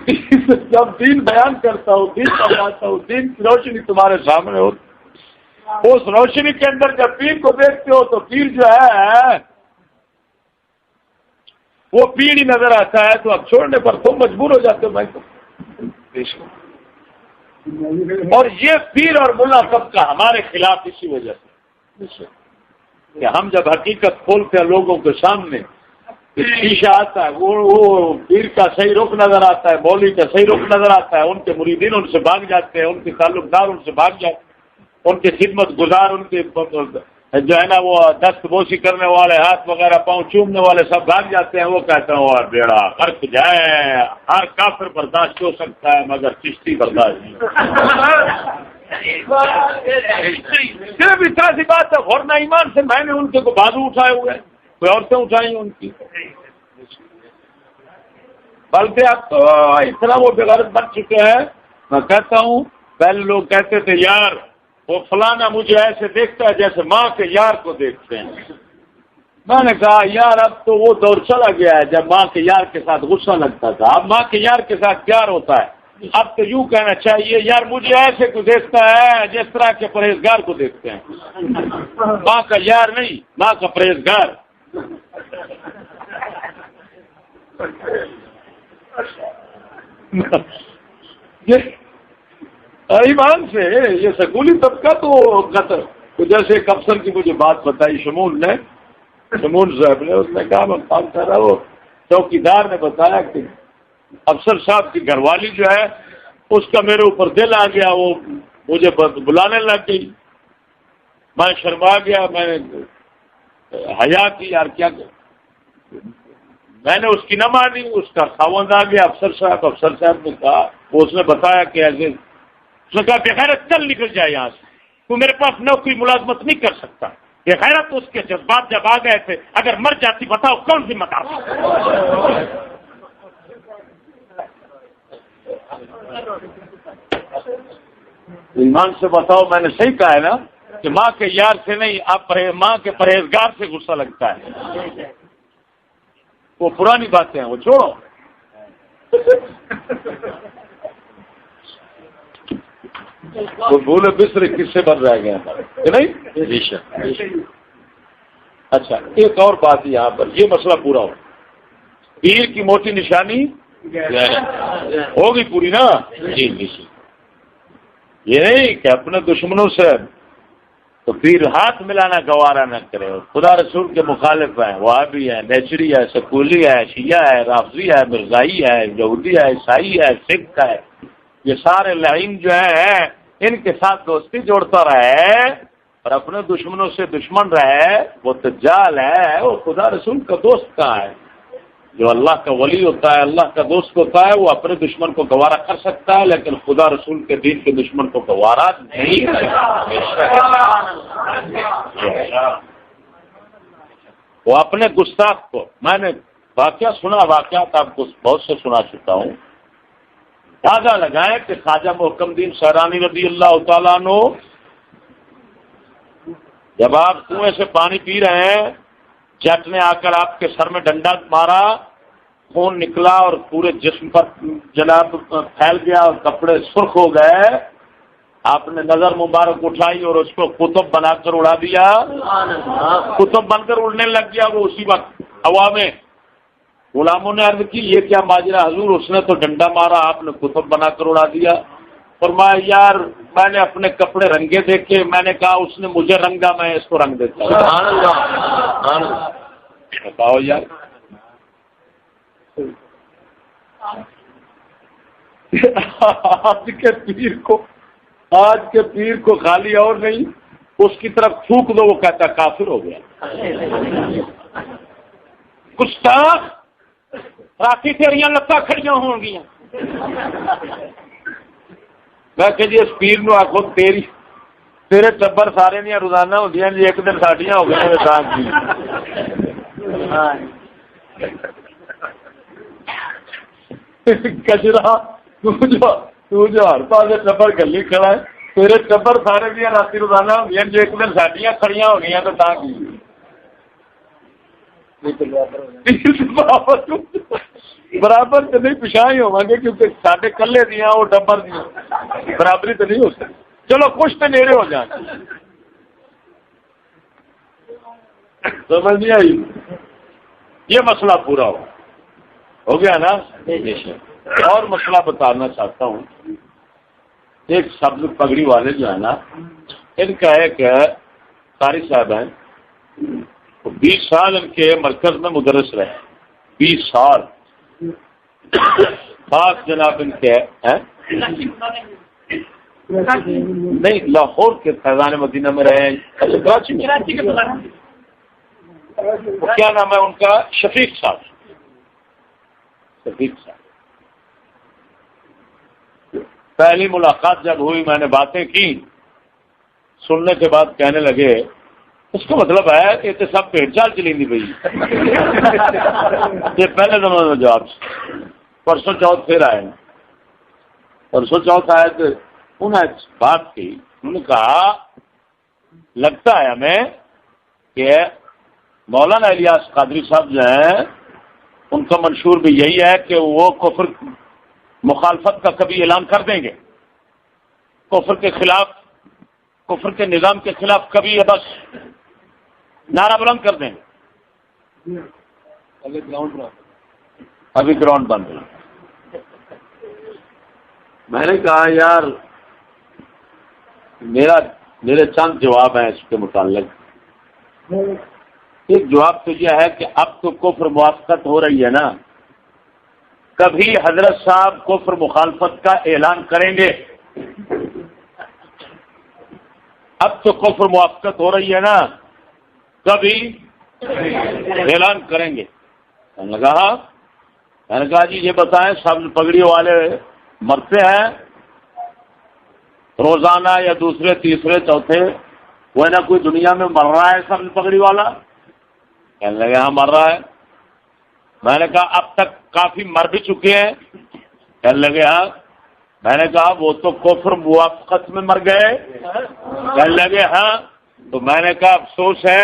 جب دین بیان کرتا ہوں، دین بتاتا ہوں، دین کی روشنی تمہارے سامنے ہو، اس روشنی کے اندر جب پیر کو دیکھتے ہو تو پیر جو ہے وہ پیر ہی نظر آتا ہے، تو اب چھوڑنے پر تم مجبور ہو جاتے ہو بھائی۔ اور یہ پیر اور ملا سب کا ہمارے خلاف اسی وجہ سے کہ ہم جب حقیقت کھولتے ہیں لوگوں کے سامنے، شیشہ آتا ہے، وہ پیر کا صحیح رخ نظر آتا ہے، مولوی کا صحیح رخ نظر آتا ہے، ان کے مریدین ان سے بھاگ جاتے ہیں، ان کے تعلق دار ان سے بھاگ جاتے ہیں، ان کے خدمت گزار، ان کے جو ہے نا وہ دست بوسی کرنے والے، ہاتھ وغیرہ پاؤں چومنے والے سب بھاگ جاتے ہیں۔ وہ کہتے ہیں وہ بیڑا فرق جائے، ہر کافر برداشت ہو سکتا ہے مگر چشتی برداشت نہیں۔ صرف اتنا سی بات ہے، ورنہ ایمان سے میں نے ان کے کو بازو اٹھائے ہوئے، کوئی عورتیں اٹھائی ان کی، بلکہ اب تو اتنا وہ بغیرت بن چکے ہیں۔ میں کہتا ہوں پہلے لوگ کہتے تھے یار وہ فلانا مجھے ایسے دیکھتا ہے جیسے ماں کے یار کو دیکھتے ہیں۔ میں نے کہا یار اب تو وہ دور چلا گیا ہے جب ماں کے یار کے ساتھ غصہ لگتا تھا، اب ماں کے یار کے ساتھ پیار ہوتا ہے۔ اب تو یوں کہنا چاہیے یار مجھے ایسے کو دیکھتا ہے جس طرح کے پرہیزگار کو دیکھتے ہیں، ماں کا یار نہیں، ماں کا پرہیزگار۔ ایمان سے یہ سکولی طبقہ تو جیسے ایک افسر کی مجھے بات بتائی شمول صاحب نے، اس نے کہا میں بات کر رہا، وہ چوکیدار نے بتایا کہ افسر صاحب کی گھر والی جو ہے اس کا میرے اوپر دل آ گیا، وہ مجھے بلانے لگ گئی، میں شرما گیا، میں نے حیا کی یار کیا میں نے اس کی نہ مانی، اس کا خاوند آ گیا افسر صاحب نے کہا، اس نے بتایا کہ ایسے اس نے کہا کہ خیرت چل نکل جائے یہاں سے، تو میرے پاس نوکری ملازمت نہیں کر سکتا۔ یہ خیرت اس کے جذبات جب آ گئے تھے، اگر مر جاتی بتاؤ کون ذمہ دار؟ ایمان سے بتاؤ میں نے صحیح کہا ہے نا کہ ماں کے یار سے نہیں، اب ماں کے پرہیزگار سے غصہ لگتا ہے۔ وہ پرانی باتیں ہیں، وہ چھوڑو۔ وہ بھولے بسرے کس سے بن رہ گیا کہ نہیں؟ اچھا ایک اور بات یہاں پر، یہ مسئلہ پورا ہو، پیر کی موٹی نشانی ہوگی پوری نا؟ جی۔ یہ نہیں کہ اپنے دشمنوں سے تو پھر ہاتھ ملانا گوارا نہ کرے. خدا رسول کے مخالف ہیں، وہابی ہے، نیچری ہے، سکولی ہے، شیعہ ہے، رافضی ہے، مرزائی ہے، یہودی ہے، عیسائی ہے، سکھ ہے، یہ سارے لعین جو ہیں ان کے ساتھ دوستی جوڑتا رہے اور اپنے دشمنوں سے دشمن رہے. وہ دجال ہے، وہ خدا رسول کا دوست کہاں ہے؟ جو اللہ کا ولی ہوتا ہے، اللہ کا دوست ہوتا ہے، وہ اپنے دشمن کو گوارا کر سکتا ہے لیکن خدا رسول کے دین کے دشمن کو گوارا نہیں کرتا. وہ اپنے گستاخ کو، میں نے واقعات آپ کو بہت سے سنا چکا ہوں. اندازہ لگائیں کہ خواجہ محکم الدین سہرانی رضی اللہ تعالیٰ عنہ جب آپ کنویں سے پانی پی رہے ہیں، جٹ نے آ کر آپ کے سر میں ڈنڈا مارا، خون نکلا اور پورے جسم پر جناب پھیل گیا اور کپڑے سرخ ہو گئے. آپ نے نظر مبارک اٹھائی اور اس کو قطب بنا کر اڑا دیا. قطب بن کر اڑنے لگ گیا وہ اسی وقت ہوا میں. غلاموں نے عرض کی یہ کیا ماجرا حضور؟ اس نے تو ڈنڈا مارا، آپ نے قطب بنا کر اڑا دیا. فرمایا یار میں نے اپنے کپڑے رنگے دیکھے، میں نے کہا اس نے مجھے رنگا، میں اس کو رنگ دیتا ہوں. سبحان اللہ. بتاؤ یار، آج کے پیر کو خالی اور نہیں، اس کی طرف تھوک دو وہ کہتا کافر ہو گیا. گستاخ راتی تیریاں لتاں کھڑیاں ہوں گی. میں کہ جی اس پیر نو آخو تیرے ٹبر سارے دیا روزانہ ہوندیاں جی، ایک دن ساڈیاں ہو گئی. کچرا تو جو ہر پاس ٹبر گلی کھڑا ہے، تیرے ٹبر سارے دیا رات روزانہ ہوندیاں جی، ایک دن ساڈیاں کھڑیاں ہو گئی تو تا کی برابر تو نہیں پچھا ہی ہوا گے کیونکہ سارے کلے دیا وہ ٹبر دیا برابری تو نہیں ہو سکتی. چلو کچھ تو نیڑے ہو جائیں. سمجھ نہیں آئی؟ یہ مسئلہ پورا ہو گیا نا. اور مسئلہ بتانا چاہتا ہوں. ایک سبز پگڑی والے جو ہے نا، ان کا ایک قاری صاحب ہیں، 20 سال ان کے مرکز میں مدرس رہے. 20 سال خاص جناب ان کے نہیں لاہور کے فیضان مدینہ میں رہے ہیں. کیا نام ہے ان کا؟ شفیق صاحب. شفیق صاحب پہلی ملاقات جب ہوئی، میں نے باتیں کی، سننے کے بعد کہنے لگے اس کا مطلب ہے کہ یہ سب پیٹ چال چلی نہیں پی. یہ پہلے زمانے میں جواب. پرسوں چوتھ پھر آئے، پرسوں چوتھ آئے تو انہوں نے بات کی. انہوں نے کہا لگتا ہے ہمیں کہ مولانا الیاس قادری صاحب جو ہیں ان کا منشور بھی یہی ہے کہ وہ کفر مخالفت کا کبھی اعلان کر دیں گے، کفر کے خلاف، کفر کے نظام کے خلاف کبھی بس نعرہ بلند کر دیں گے. ابھی گراؤنڈ بند ہے. میں نے کہا یار میرے چند جواب ہیں اس کے متعلق. ایک جواب تو یہ ہے کہ اب تو کفر موافقت ہو رہی ہے نا، کبھی حضرت صاحب کفر مخالفت کا اعلان کریں گے؟ اب تو کفر موافقت ہو رہی ہے نا، کبھی اعلان کریں گے؟ میں نے کہا جی یہ بتائیں سب پگڑی والے مرتے ہیں روزانہ یا دوسرے تیسرے چوتھے، وہ نہ کوئی دنیا میں مر رہا ہے سب پگڑی والا؟ کہنے لگے ہاں مر رہا ہے. میں نے کہا اب تک کافی مر بھی چکے ہیں؟ کہنے لگے ہاں. میں نے کہا وہ تو کفر موافقت میں مر گئے؟ کہنے لگے ہاں. تو میں نے کہا افسوس ہے،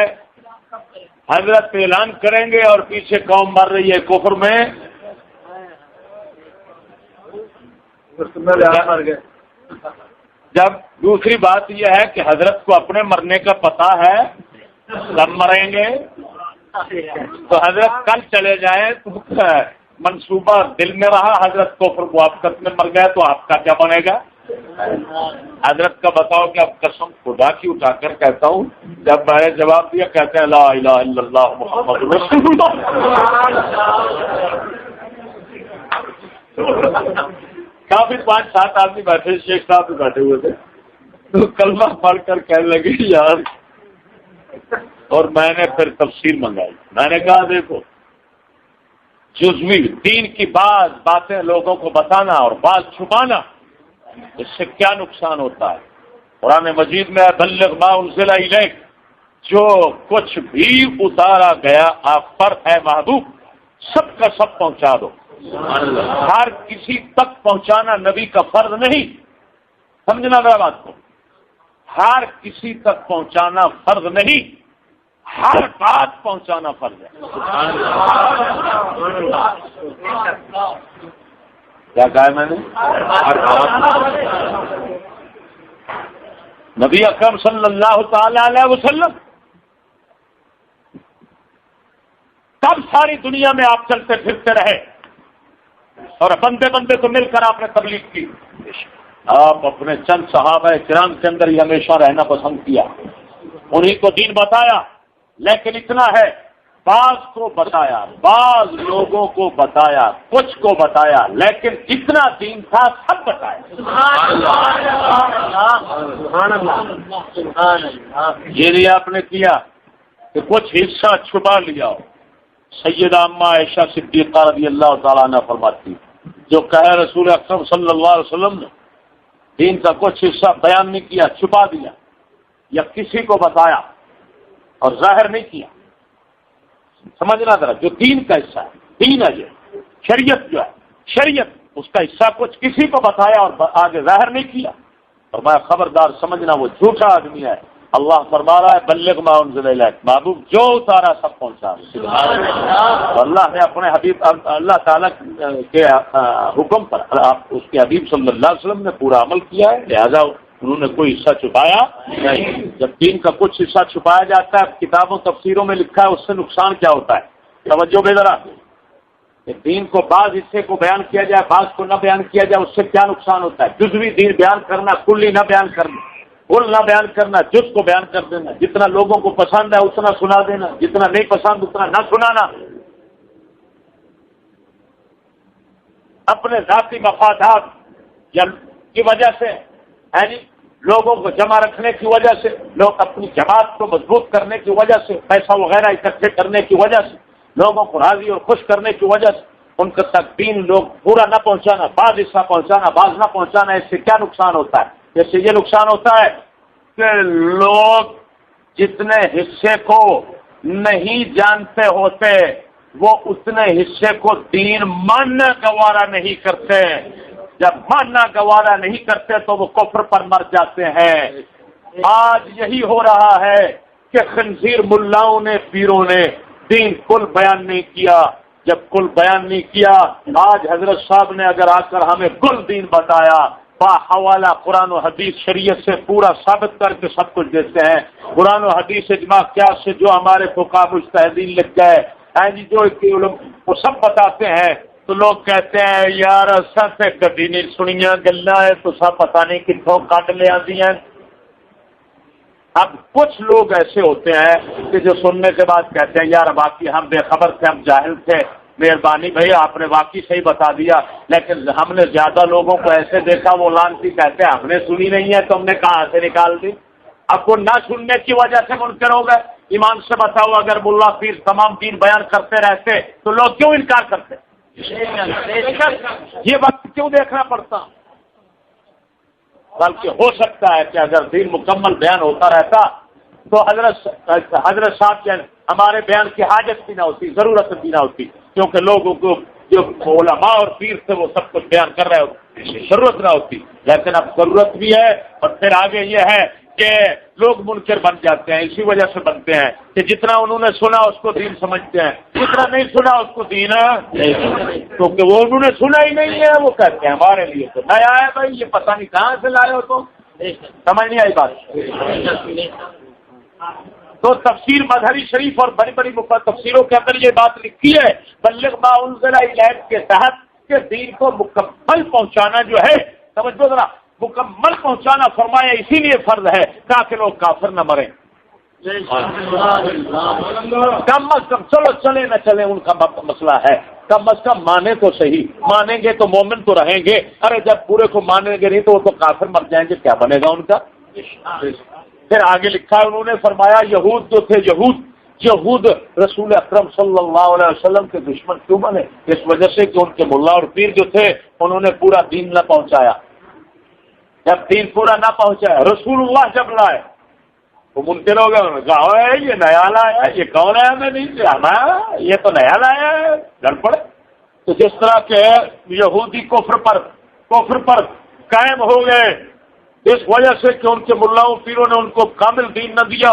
حضرت اعلان کریں گے اور پیچھے قوم مر رہی ہے کفر میں. جب دوسری بات یہ ہے کہ حضرت کو اپنے مرنے کا پتہ ہے، سب مریں گے، تو حضرت کل چلے جائیں تو منصوبہ دل میں رہا، حضرت کفر موافقت میں مر گئے تو آپ کا کیا بنے گا؟ حضرت کا بتاؤ کہ اب قسم خدا کی اٹھا کر کہتا ہوں، جب میں نے جواب دیا کہتے ہیں لا الہ الا اللہ محمد رسول اللہ۔ کافی 5-7 آدمی بیٹھے، شیخ صاحب بھی بیٹھے ہوئے تھے، تو کلمہ پڑھ کر کہنے لگے یار، اور میں نے پھر تفسیر منگائی۔ میں نے کہا دیکھو جزوی دین کی بعض باتیں لوگوں کو بتانا اور بعض چھپانا، اس سے کیا نقصان ہوتا ہے؟ قرآن مجید میں بلغ ما انزل الیک، جو کچھ بھی اتارا گیا آپ پر ہے محبوب، سب کا سب پہنچا دو۔ ہر کسی تک پہنچانا نبی کا فرض نہیں، سمجھنا میرا بات کو، ہر کسی تک پہنچانا فرض نہیں، ہر بات پہنچانا فرض ہے۔ کیا کہا ہے میں نے؟ نبی اکرم صلی اللہ تعالی علیہ وسلم تب ساری دنیا میں آپ چلتے پھرتے رہے اور بندے بندے کو مل کر آپ نے تبلیغ کی۔ آپ اپنے چند صحابہ کرام کے اندر ہی ہمیشہ رہنا پسند کیا، انہی کو دین بتایا، لیکن اتنا ہے بعض کو بتایا، بعض لوگوں کو بتایا، کچھ کو بتایا، لیکن جتنا دین تھا سب بتایا۔ یہ نہیں آپ نے کیا کہ کچھ حصہ چھپا لیا ہو۔ سیدہ اما عائشہ صدیقہ رضی اللہ تعالیٰ عنہ فرماتی، جو کہے رسول اکرم صلی اللہ علیہ وسلم نے دین کا کچھ حصہ بیان نہیں کیا، چھپا دیا یا کسی کو بتایا اور ظاہر نہیں کیا، سمجھنا ذرا، جو دین کا حصہ ہے، دین ہے، یہ شریعت جو ہے، شریعت اس کا حصہ کچھ کسی کو بتایا اور آگے ظاہر نہیں کیا، اور میں خبردار سمجھنا وہ جھوٹا آدمی ہے۔ اللہ فرما رہا ہے بلغ ما انزل الیک، محبوب جو اتارا سب پہنچا۔ اللہ نے اپنے حبیب اللہ تعالیٰ کے حکم پر اس کے حبیب صلی اللہ علیہ وسلم نے پورا عمل کیا ہے، لہذا انہوں نے کوئی حصہ چھپایا نہیں۔ جب دین کا کچھ حصہ چھپایا جاتا ہے، کتابوں تفسیروں میں لکھا ہے، اس سے نقصان کیا ہوتا ہے؟ توجہ بے ذرا، دین کو بعض حصے کو بیان کیا جائے، بعض کو نہ بیان کیا جائے، اس سے کیا نقصان ہوتا ہے؟ جزوی دین بیان کرنا، کلی نہ بیان کرنا، کل نہ بیان کرنا، جز کو بیان کر دینا، جتنا لوگوں کو پسند ہے اتنا سنا دینا، جتنا نہیں پسند اتنا نہ سنانا، اپنے ذاتی مفادات کی وجہ سے لوگوں کو جمع رکھنے کی وجہ سے، لوگ اپنی جماعت کو مضبوط کرنے کی وجہ سے، پیسہ وغیرہ اکٹھے کرنے کی وجہ سے، لوگوں کو راضی اور خوش کرنے کی وجہ سے ان کا تک دین لوگ پورا نہ پہنچانا، بعض حصہ پہنچانا، بعض نہ پہنچانا، اس سے کیا نقصان ہوتا ہے؟ جیسے یہ نقصان ہوتا ہے کہ لوگ جتنے حصے کو نہیں جانتے ہوتے وہ اتنے حصے کو دین ماننا گوارا نہیں کرتے، جب ماننا گوارا نہیں کرتے تو وہ کفر پر مر جاتے ہیں۔ آج یہی ہو رہا ہے کہ خنزیر ملاؤں نے، پیروں نے دین کل بیان نہیں کیا، جب کل بیان نہیں کیا، آج حضرت صاحب نے اگر آ کر ہمیں کل دین بتایا، با حوالہ قرآن و حدیث شریعت سے پورا ثابت کر کے سب کچھ دیتے ہیں، قرآن و حدیث اجماع قیاس سے جو ہمارے فقہاء مجتہدین لکھ گئے جو وہ سب بتاتے ہیں، تو لوگ کہتے ہیں یار سب کبھی نہیں سنیا گلا ہے تو سب پتہ نہیں کتوں کٹ لے آتی ہیں۔ اب کچھ لوگ ایسے ہوتے ہیں کہ جو سننے کے بعد کہتے ہیں یار باقی ہم بے خبر تھے، ہم جاہل تھے، مہربانی بھائی آپ نے واقعی صحیح بتا دیا، لیکن ہم نے زیادہ لوگوں کو ایسے دیکھا وہ لانتی کہتے ہیں ہم نے سنی نہیں ہے تو ہم نے کہاں سے نکال دی۔ اب وہ نہ سننے کی وجہ سے منکر ہو گئے۔ ایمان سے بتاؤ اگر ملا پیر تمام دین بیان کرتے رہتے تو لوگ کیوں انکار کرتے؟ یہ وقت کیوں دیکھنا پڑتا؟ بلکہ ہو سکتا ہے کہ اگر دین مکمل بیان ہوتا رہتا تو حضرت صاحب کے ہمارے بیان کی حاجت بھی نہ ہوتی، ضرورت بھی نہ ہوتی، کیونکہ لوگوں کو جو علماء اور پیر تھے وہ سب کچھ بیان کر رہے ہوتے، ضرورت نہ ہوتی۔ لیکن اب ضرورت بھی ہے، اور پھر آگے یہ ہے کہ لوگ منکر بن جاتے ہیں، اسی وجہ سے بنتے ہیں کہ جتنا انہوں نے سنا اس کو دین سمجھتے ہیں، جتنا نہیں سنا اس کو دین نہیں، کیونکہ وہ انہوں نے سنا ہی نہیں ہے، وہ کہتے ہیں ہمارے لیے تو نیا ہے بھائی، یہ پتہ نہیں کہاں سے لائے ہو، تو سمجھ نہیں آئی بات۔ تو تفسیر مظہری شریف اور بڑی بڑی تفسیروں کے اندر یہ بات لکھی ہے بلغ ما انزل الیک کے تحت کہ دین کو مکمل پہنچانا جو ہے، سمجھو ذرا، مکمل پہنچانا فرمایا اسی لیے فرض ہے تاکہ لوگ کافر نہ مریں. کم از کم چلو چلے نہ چلے ان کا مسئلہ ہے، کم از کم مانے تو صحیح، مانیں گے تو مومن تو رہیں گے. ارے جب پورے کو مانیں گے نہیں تو وہ تو کافر مر جائیں گے، کیا بنے گا ان کا؟ پھر آگے لکھا ہے انہوں نے فرمایا یہود جو تھے، یہود رسول اکرم صلی اللہ علیہ وسلم کے دشمن کیوں بنے؟ اس وجہ سے کہ ان کے ملا اور پیر جو تھے انہوں نے پورا دین نہ پہنچایا. جب دین پورا نہ پہنچایا، رسول اللہ جب لائے وہ منکر ہو گئے، انہوں نے کہا یہ نیا لایا ہے، یہ کون ہے ہمیں نہیں جانا، یہ تو نیا لایا ہے، گڑبڑ. تو جس طرح کے یہودی کفر پر قائم ہو گئے اس وجہ سے کہ ان کے ملاؤں پیروں نے ان کو کامل دین نہ دیا،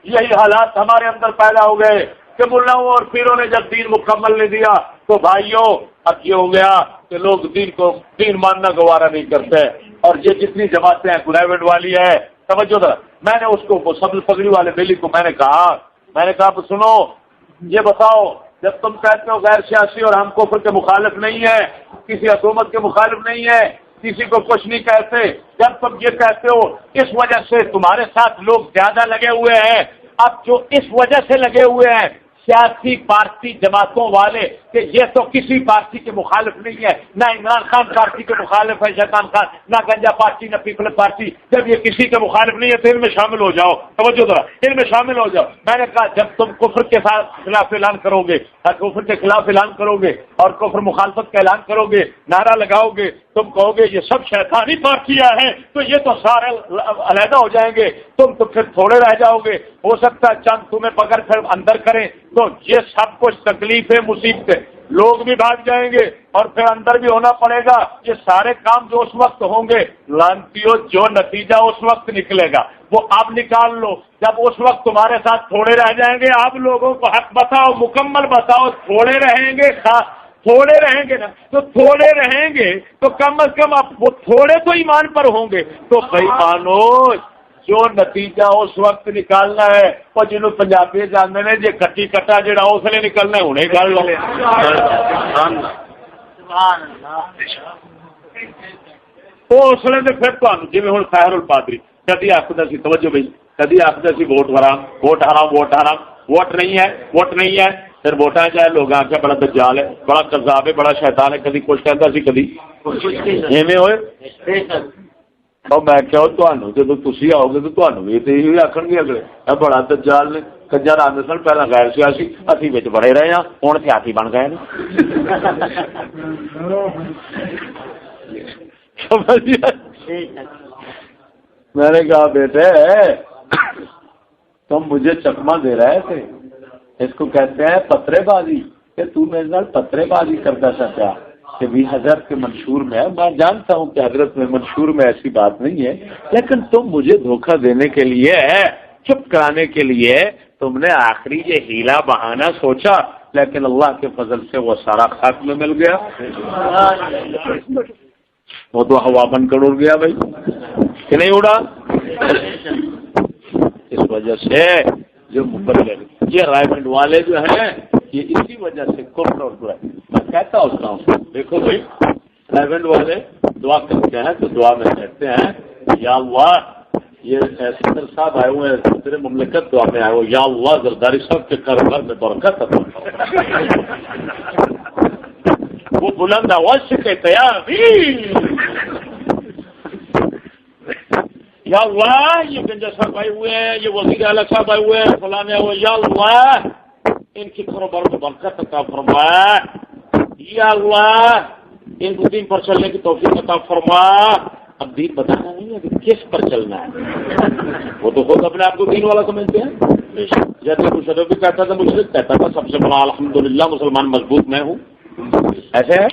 یہی حالات ہمارے اندر پیدا ہو گئے کہ ملاؤں اور پیروں نے جب دین مکمل نہیں دیا تو بھائیوں اب یہ ہو گیا کہ لوگ دین ماننا گوارا نہیں کرتے. اور یہ جتنی جماعتیں ہیں گریوڈ والی ہے، توجہ ذرا، میں نے اس کو سبز پگڑی والے بیلی کو میں نے کہا سنو یہ بتاؤ، جب تم کہتے ہو غیر سیاسی اور ہم کفر کے مخالف نہیں ہے، کسی حکومت کے مخالف نہیں ہے، کسی کو کچھ نہیں کہتے، جب تم یہ کہتے ہو اس وجہ سے تمہارے ساتھ لوگ زیادہ لگے ہوئے ہیں. اب جو اس وجہ سے لگے ہوئے ہیں سیاسی پارٹی جماعتوں والے کہ یہ تو کسی پارٹی کے مخالف نہیں ہے، نہ عمران خان پارٹی کے مخالف ہے شیطان خان، نہ گنجا پارٹی، نہ پیپلز پارٹی، جب یہ کسی کے مخالف نہیں ہے تو ان میں شامل ہو جاؤ. توجہ ذرا، ان میں شامل ہو جاؤ. میں نے کہا جب تم کفر کے خلاف اعلان کرو گے، کفر کے خلاف اعلان کرو گے اور کفر مخالفت کا اعلان کرو گے، نعرہ لگاؤ گے، تم کہو گے یہ سب شیطانی پارٹیاں ہیں تو یہ تو سارے علیحدہ ہو جائیں گے، تم تو پھر تھوڑے رہ جاؤ گے، ہو سکتا ہے چند تمہیں پکڑ کر اندر کریں تو یہ سب کچھ تکلیفیں مصیبتیں، لوگ بھی بھاگ جائیں گے اور پھر اندر بھی ہونا پڑے گا. یہ سارے کام جو اس وقت ہوں گے لانتیوں، جو نتیجہ اس وقت نکلے گا وہ اب نکال لو. جب اس وقت تمہارے ساتھ تھوڑے رہ جائیں گے، آپ لوگوں کو حق بتاؤ، مکمل بتاؤ، تھوڑے رہیں گے نا، تو تھوڑے رہیں گے تو کم از کم اب وہ تھوڑے تو ایمان پر ہوں گے. تو بھائی مانو جو نتیجہ اس وقت نکالنا ہے وہ جنہوں پنجابی جانتے ہیں جی کٹی کٹا جڑا اس لیے نکلنا ہے انہیں نکال لو. وہ اس لیے پھر تمہیں جی ہوں خیر الپادری کدی آخر سی، توجہ بھائی، کدی آخر سی ووٹ حرام، ووٹ نہیں ہے. پھر ووٹاں چاہے لوگ آ کے بڑا دجال ہے، بڑا کذاب ہے، بڑا شیطان ہے، کدی کچھ کہتا سی کدی ایویں ہوئے. اور میں کیا تمہیں جب تھی آؤ گے تو تمہیں بھی تو یہ آخر گے اگلے بڑا دجال نے کنجر آدھے سن پہلے غیر سیاسی اسی بچ بڑے رہے ہیں ہوں سیاسی بن گئے. میں نے کہا بیٹے تم مجھے چکما دے رہے تھے، اس کو کہتے ہیں پترے بازی، کہ تو میرے ساتھ پترے بازی کرتا سکتا کہ بھی حضرت کے منشور میں ہے. میں جانتا ہوں کہ حضرت میں منشور میں ایسی بات نہیں ہے، لیکن تم مجھے دھوکہ دینے کے لیے، چپ کرانے کے لیے تم نے آخری یہ ہیلا بہانہ سوچا، لیکن اللہ کے فضل سے وہ سارا خاک میں مل گیا. وہ تو ہوا بن کر اڑ گیا بھائی کہ نہیں اڑا. اس وجہ سے جو مبلغ یہ رائے بنڈ والے جو ہیں یہ اسی وجہ سے کفر اور برائی. میں کہتا ہوتا ہوں دیکھو بھائی رائے بنڈ والے دعا کرتے ہیں تو دعا میں کہتے ہیں یا اللہ یہ صدر صاحب آئے ہوئے ہیں صدر مملکت دعا میں آئے ہوئے، یا اللہ زرداری صاحب کے کاروبار میں برکت عطا وہ بلند آواز سے کہتے ہیں یا اللہ یہ گنجا صاحب آئے ہوئے ہیں، یہ وزیر اعلیٰ صاحب آئے ہوئے ہیں، فلانے آئے ہوئے، یا اللہ ان کی کاروبار میں برکت عطا فرما، یا اللہ ان کو دین پر چلنے کی توفیق عطا فرما. اب دین بتانا نہیں ہے کہ کس پر چلنا ہے، وہ تو خود اپنے آپ کو دین والا سمجھتے ہیں. جیسے مشرف بھی کہتا تھا، مشرف کہتا تھا سب سے بڑا الحمدللہ مسلمان مضبوط میں ہوں، ایسے ہے.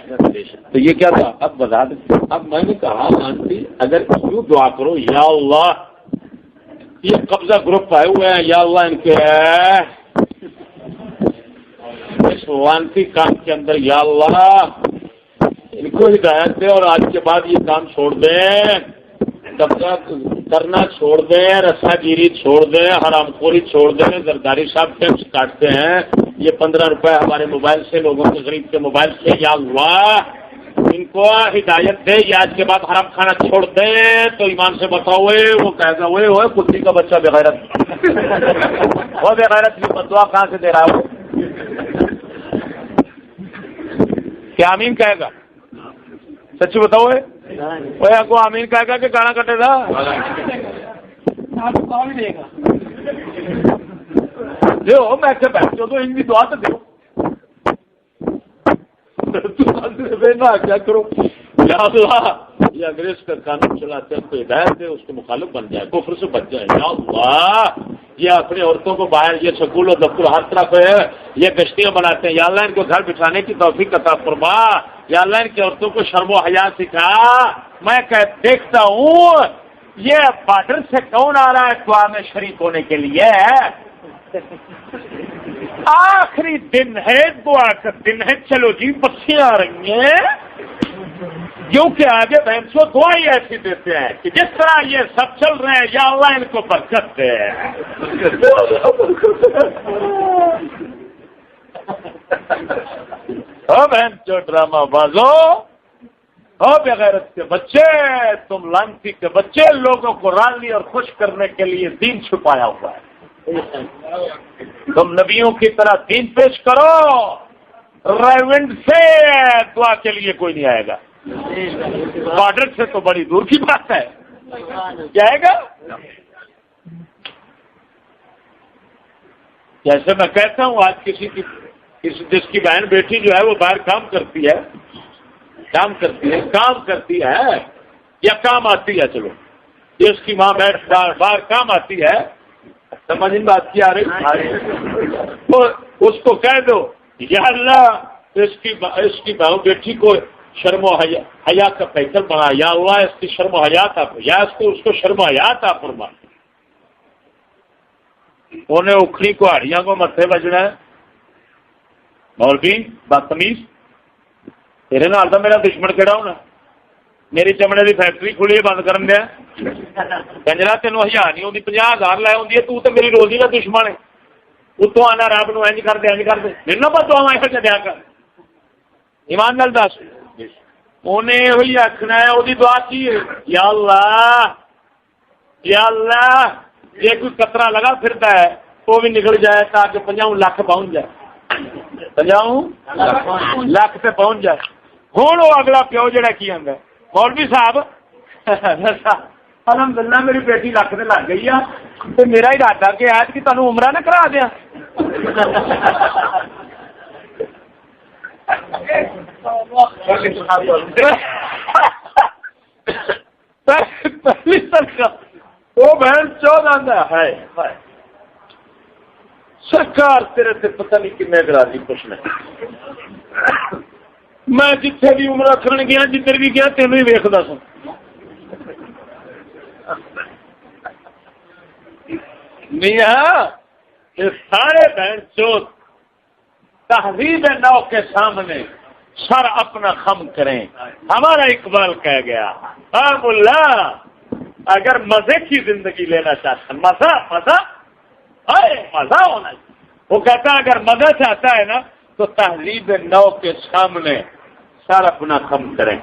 تو یہ کیا تھا اب بتا دیں. اب میں نے کہا آنٹی اگر یوں دعا کرو یا اللہ یہ قبضہ گروپ آئے ہوئے ہیں، یا اللہ ان کے اس وانتی کام کے اندر یا اللہ ان کو ہدایت دے اور آج کے بعد یہ کام چھوڑ دیں، قبضہ کرنا چھوڑ دیں، رسا گیری چھوڑ دیں، حرام خوری چھوڑ دیں. زرداری صاحب ٹیکس کاٹتے ہیں، یہ 15 روپے ہمارے موبائل سے لوگوں کے غریب کے موبائل سے، یا اللہ ان کو ہدایت دے یا آج کے بعد حرام کھانا چھوڑ دے تو ایمان سے بتاؤ وہ کہے گا وہ کتی کا بچہ بغیرت وہ بغیرت کی بدعا کہاں سے دے رہا ہے کیا آمین کہے گا سچی بتاؤ وہ کو آمین کہے گا کہ گانا کٹے گا دیو میں کہ بیٹھو تو ان کی دعا تو دیو کیا کرو یا اللہ یہ انگریز کا قانون چلاتے ہیں کو ہدایت دے اس کے مخالف بن جائے کفر سے بچ جائے یا اللہ یہ اپنی عورتوں کو باہر یہ سکول اور دفتر ہر طرف یہ گشتیاں بناتے ہیں یا اللہ ان کو گھر بٹھانے کی توفیق عطا فرما یا اللہ ان کی عورتوں کو شرم و حیا سکھا میں دیکھتا ہوں یہ بارڈر سے کون آ رہا ہے دعا میں شریک ہونے کے لیے آخری دن ہے دعا کا دن ہے چلو جی بچیاں آ رہی ہیں کیونکہ آگے بہن سو دعا ہی ایسی دیتے ہیں کہ جس طرح یہ سب چل رہے ہیں یا اللہ ان کو برکت دے بہن جو ڈرامہ بازو بغیرت کے بچے تم لانتی کے بچے لوگوں کو راضی اور خوش کرنے کے لیے دین چھپایا ہوا ہے تم نبیوں کی طرح دین پیش کرو ریونڈ سے دعا کے لیے کوئی نہیں آئے گا بارڈر سے تو بڑی دور کی بات ہے جائے گا جیسے میں کہتا ہوں آج کسی جس کی بہن بیٹی جو ہے وہ باہر کام کرتی ہے یا کام آتی ہے چلو یہ اس کی ماں بیٹھ باہر کام آتی ہے سمجھ میں بات کی آ رہی اس کو کہہ دو یا اللہ اس کی بہو بیٹی کو شرم و حیا کا پیکر بنا یا اللہ اس کی شرم و حیات آپ یا اس کو شرم و حیات آپ فرما انہیں اکھڑی کو ہڑیاں کو متھے بجنا ہے مولوی بدتمیز تیرے نال تو میرا دشمن کہڑا ہونا میری چمڑے کی فیکٹری کھلی ہے بند کرن دیا کنجرا تینوں 1000 نہیں آتی 50,000 لے آتی ہے تو میری روزی کا دشمن ہے اتوں آنا رب نو انج کر دے میرے نہ بس دعا یہ دیا کر ایمان نال دس انہیں وہی آخنا ہے وہی دعا کی یا اللہ یہ کوئی قطرہ لگا پھرتا ہے وہ بھی نکل جائے تاکہ 50 لاکھ پہنچ جائے 50 لاکھ پہ پہنچ جائے ہوں وہ اگلا پیو جڑا کی آتا ہے مولوی صاحب الحمدللہ میری بیٹی لکھ سے لگ گئی ہے تو میرا ارادہ کہ آج کی تمہیں عمرہ نہ کرا دیا پہلی وہ بہن 14 ہے سرکار تیرے سے پتہ نہیں کنے گراجی کچھ نہیں میں جتنے بھی عمرہ کرن گیا جدھر بھی گیا تینوں ہی ویکھدا سا میاں یہ سارے بہن چوت تہذیب نو کے سامنے سر اپنا خم کریں ہمارا اقبال کہہ گیا ملا اگر مزے کی زندگی لینا چاہتا مزہ ہونا چاہیے وہ کہتا ہے اگر مزہ چاہتا ہے نا تو تہذیب نو کے سامنے سر اپنا خم کریں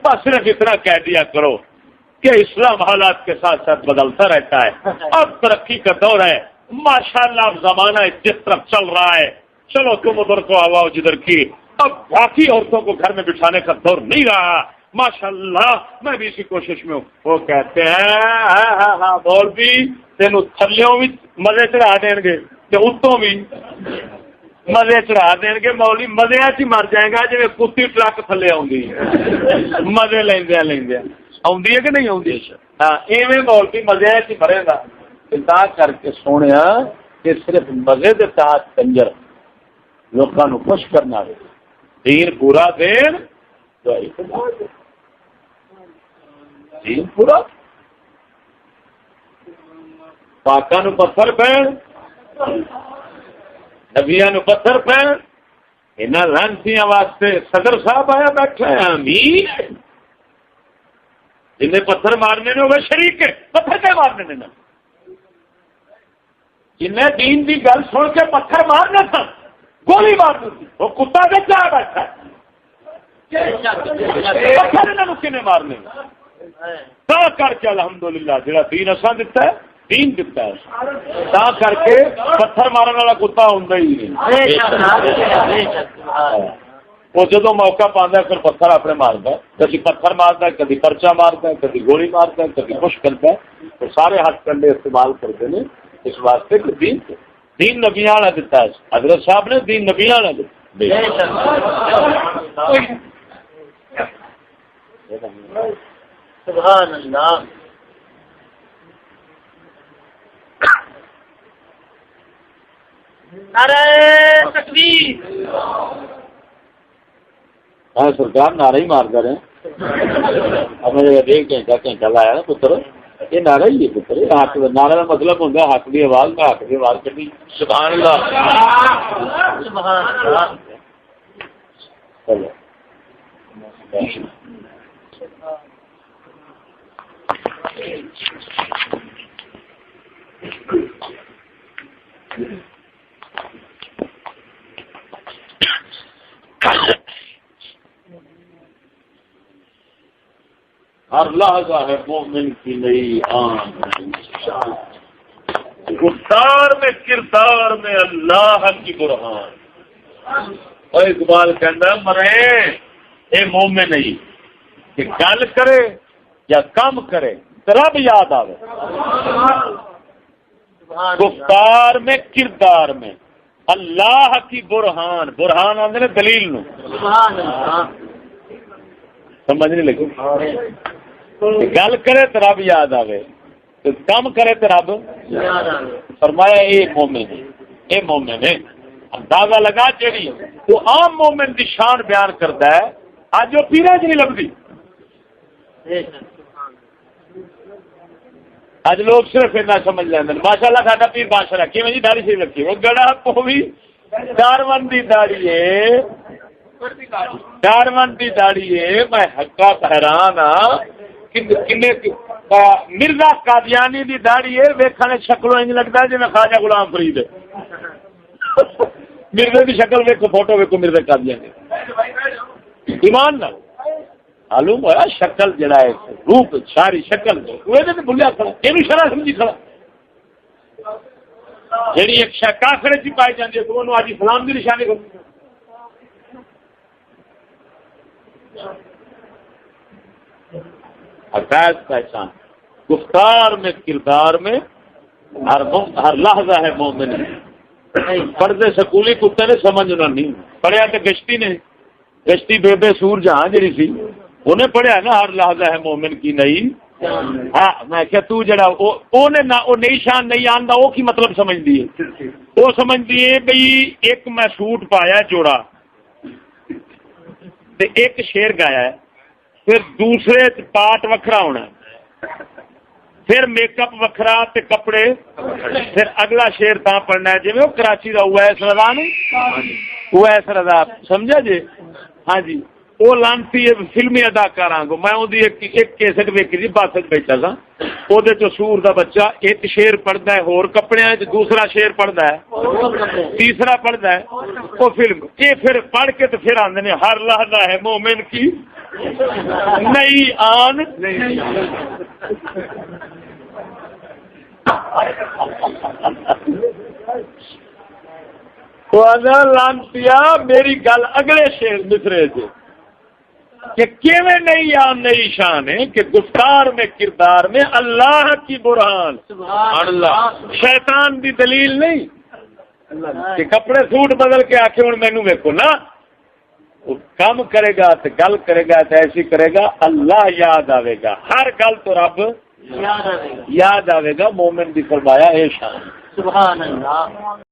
بس صرف اتنا کہہ دیا کرو کہ اسلام حالات کے ساتھ ساتھ بدلتا رہتا ہے اب ترقی کا دور ہے ماشاءاللہ اب زمانہ جس طرف چل رہا ہے چلو تم ادھر کو آواؤ جدھر کی اب باقی عورتوں کو گھر میں بٹھانے کا دور نہیں رہا ماشاءاللہ میں بھی اسی کوشش میں ہوں وہ کہتے ہیں ہاں بول بھی تینوں تھلیوں بھی مزے چڑھا دیں گے کہ اتوں بھی مزے چڑھا دیں گے مولی مزے ہی مر جائے گا جی کتی ٹرک تھلے آؤں مزے لیندیا آدھی ہے کہ نہیں آتی ہاں ایویں مولوی مزے ہی مرے گا کر کے سونے کہ صرف مزے کے تحت کنجر لوگوں خوش کرنا دین پورا دین پورا پاکاں نو پتھر پہن نبیاں نو پتھر پہن انہاں لانتیاں واسطے صدر صاحب آیا بیٹھا ہے امیر جنہیں پتھر مارنے نے وہ شریک ہے پتھر کیا مارنے نے نا جنہیں دین کی گل سن کے پتھر مارنا تھا گولی مارنی تھی وہ کتا کے کیا بیٹھا ہے پتھر انہوں کنے مارنے تا کر کے الحمدللہ جڑا دین اساں دتا ہے دین دتا ہے تا کر کے پتھر مارن والا کتا ہوندا ہی نہیں وہ جدو موقع پاندا ہے پھر پتھر اپنے مارتا ہے کبھی پتھر مارتا ہے کبھی پرچہ مارتا ہے کبھی گولی مارتا ہے کبھی کچھ کرتا ہے تو سارے ہاتھ کنڈے استعمال کرتے ہیں اس واسطے کہ دین نبیاں والا دیتا ہے حضرت صاحب نے دین نبیاں والا دیتا سبحان اللہ نعرہ تکبیر ہاں سرکار نعرہ ہی مارتا رہے اب میرے ایک گھنٹہ لایا نا پتر یہ نعرہ ہی ہے پتر حق نعرہ کا مطلب ہوتا ہے حق کی آواز میں حق کی آواز کری سبحان اللہ سبحان اللہ چلو ہر لحظہ ہے مومن کی نئی آن گفتار میں کردار میں اللہ کی برہان اور اقبال کہنا مرے اے مومن نہیں کہ گل کرے یا کم کرے رب یاد آوے گفتار میں کردار میں اللہ کی برہان برہان آندے نے دلیل نو سمجھ نہیں لگی گل کرے تو رب یاد آوے تو کم کرے تو رب فرمایا اے مومن ہے اے مومن ہے اندازہ لگا چیڑی تو عام مومن دی شان بیان کرتا ہے آج وہ پیرے چ نہیں لبدی اج لوگ صرف اتنا سمجھ لیں ماشاء اللہ ساڈا پیر بادشاہ رکھی میں جی داڑھی صحیح رکھی وہ گڑا پوی داروان دی داڑھی ہے داروان دی داڑھی ہے میں حقا حیران ہاں مرزا قادیانی دی داڑھی ہے ویکھنے شکلوں انج لگتا ہے جی میں خواجہ غلام فرید ہے مرزے دی شکل ویکھو فوٹو ویکھو مرزا قادیانی ایمان نہ معلوم ہوا شکل جڑا ہے روپ ساری شکل بھولیا کھڑا یہ شرح سمجھی کھڑا جی ایک کافرے چی پائی جاتی ہے تو انہوں آج اسلام کی نشانی کرتی حقائق پہچان گفتار میں کردار میں ہر لحظہ ہے مومن پڑھتے سکولی کتے نے سمجھنا نہیں پڑھیا تو گشتی نے گشتی بے بے سور جہاں جڑی سی انہیں پڑھیا نا ہر لحظہ ہے مومن کی نئی ہاں میں کہ تو جڑا وہ نئی شان نہیں آندا وہ کی مطلب سمجھ دیے وہ سمجھ دیے بھئی ایک میں سوٹ پایا جوڑا تے ایک شعر گایا ہے پھر دوسرے پارٹ وکھرا ہونا پھر میک اپ وکھرا تے کپڑے پھر اگلا شعر تاں پڑھنا ہے جی وہ کراچی کا اویس رضا نہیں اویس رضا سمجھا جی ہاں جی وہ لانتی فلمی اداکار کو میں ایک کیسٹ ویکھی تھی بس بیٹھا تھا وہ سور دا بچہ ایک شعر پڑھتا ہے ہور کپڑے دوسرا شعر پڑھتا ہے تیسرا پڑھتا ہے وہ فلم یہ پھر پڑھ کے تو پھر آندے نے ہر لحظہ ہے مومن کی نئی آن لانتیا میری گل اگلے شعر مصرے سے کہ کیویں نئی آن نئی شان ہے کہ گفتار میں کردار میں اللہ کی برہان سبحان اللہ شیطان دی دلیل نہیں کہ کپڑے سوٹ بدل کے آکھے ہوں مینوں ویکھو نا کام کرے گا تو گل کرے گا تو ایسی کرے گا اللہ یاد آئے گا ہر گل تو رب یاد آئے گا مومن دی فرمایا اے شان سبحان اللہ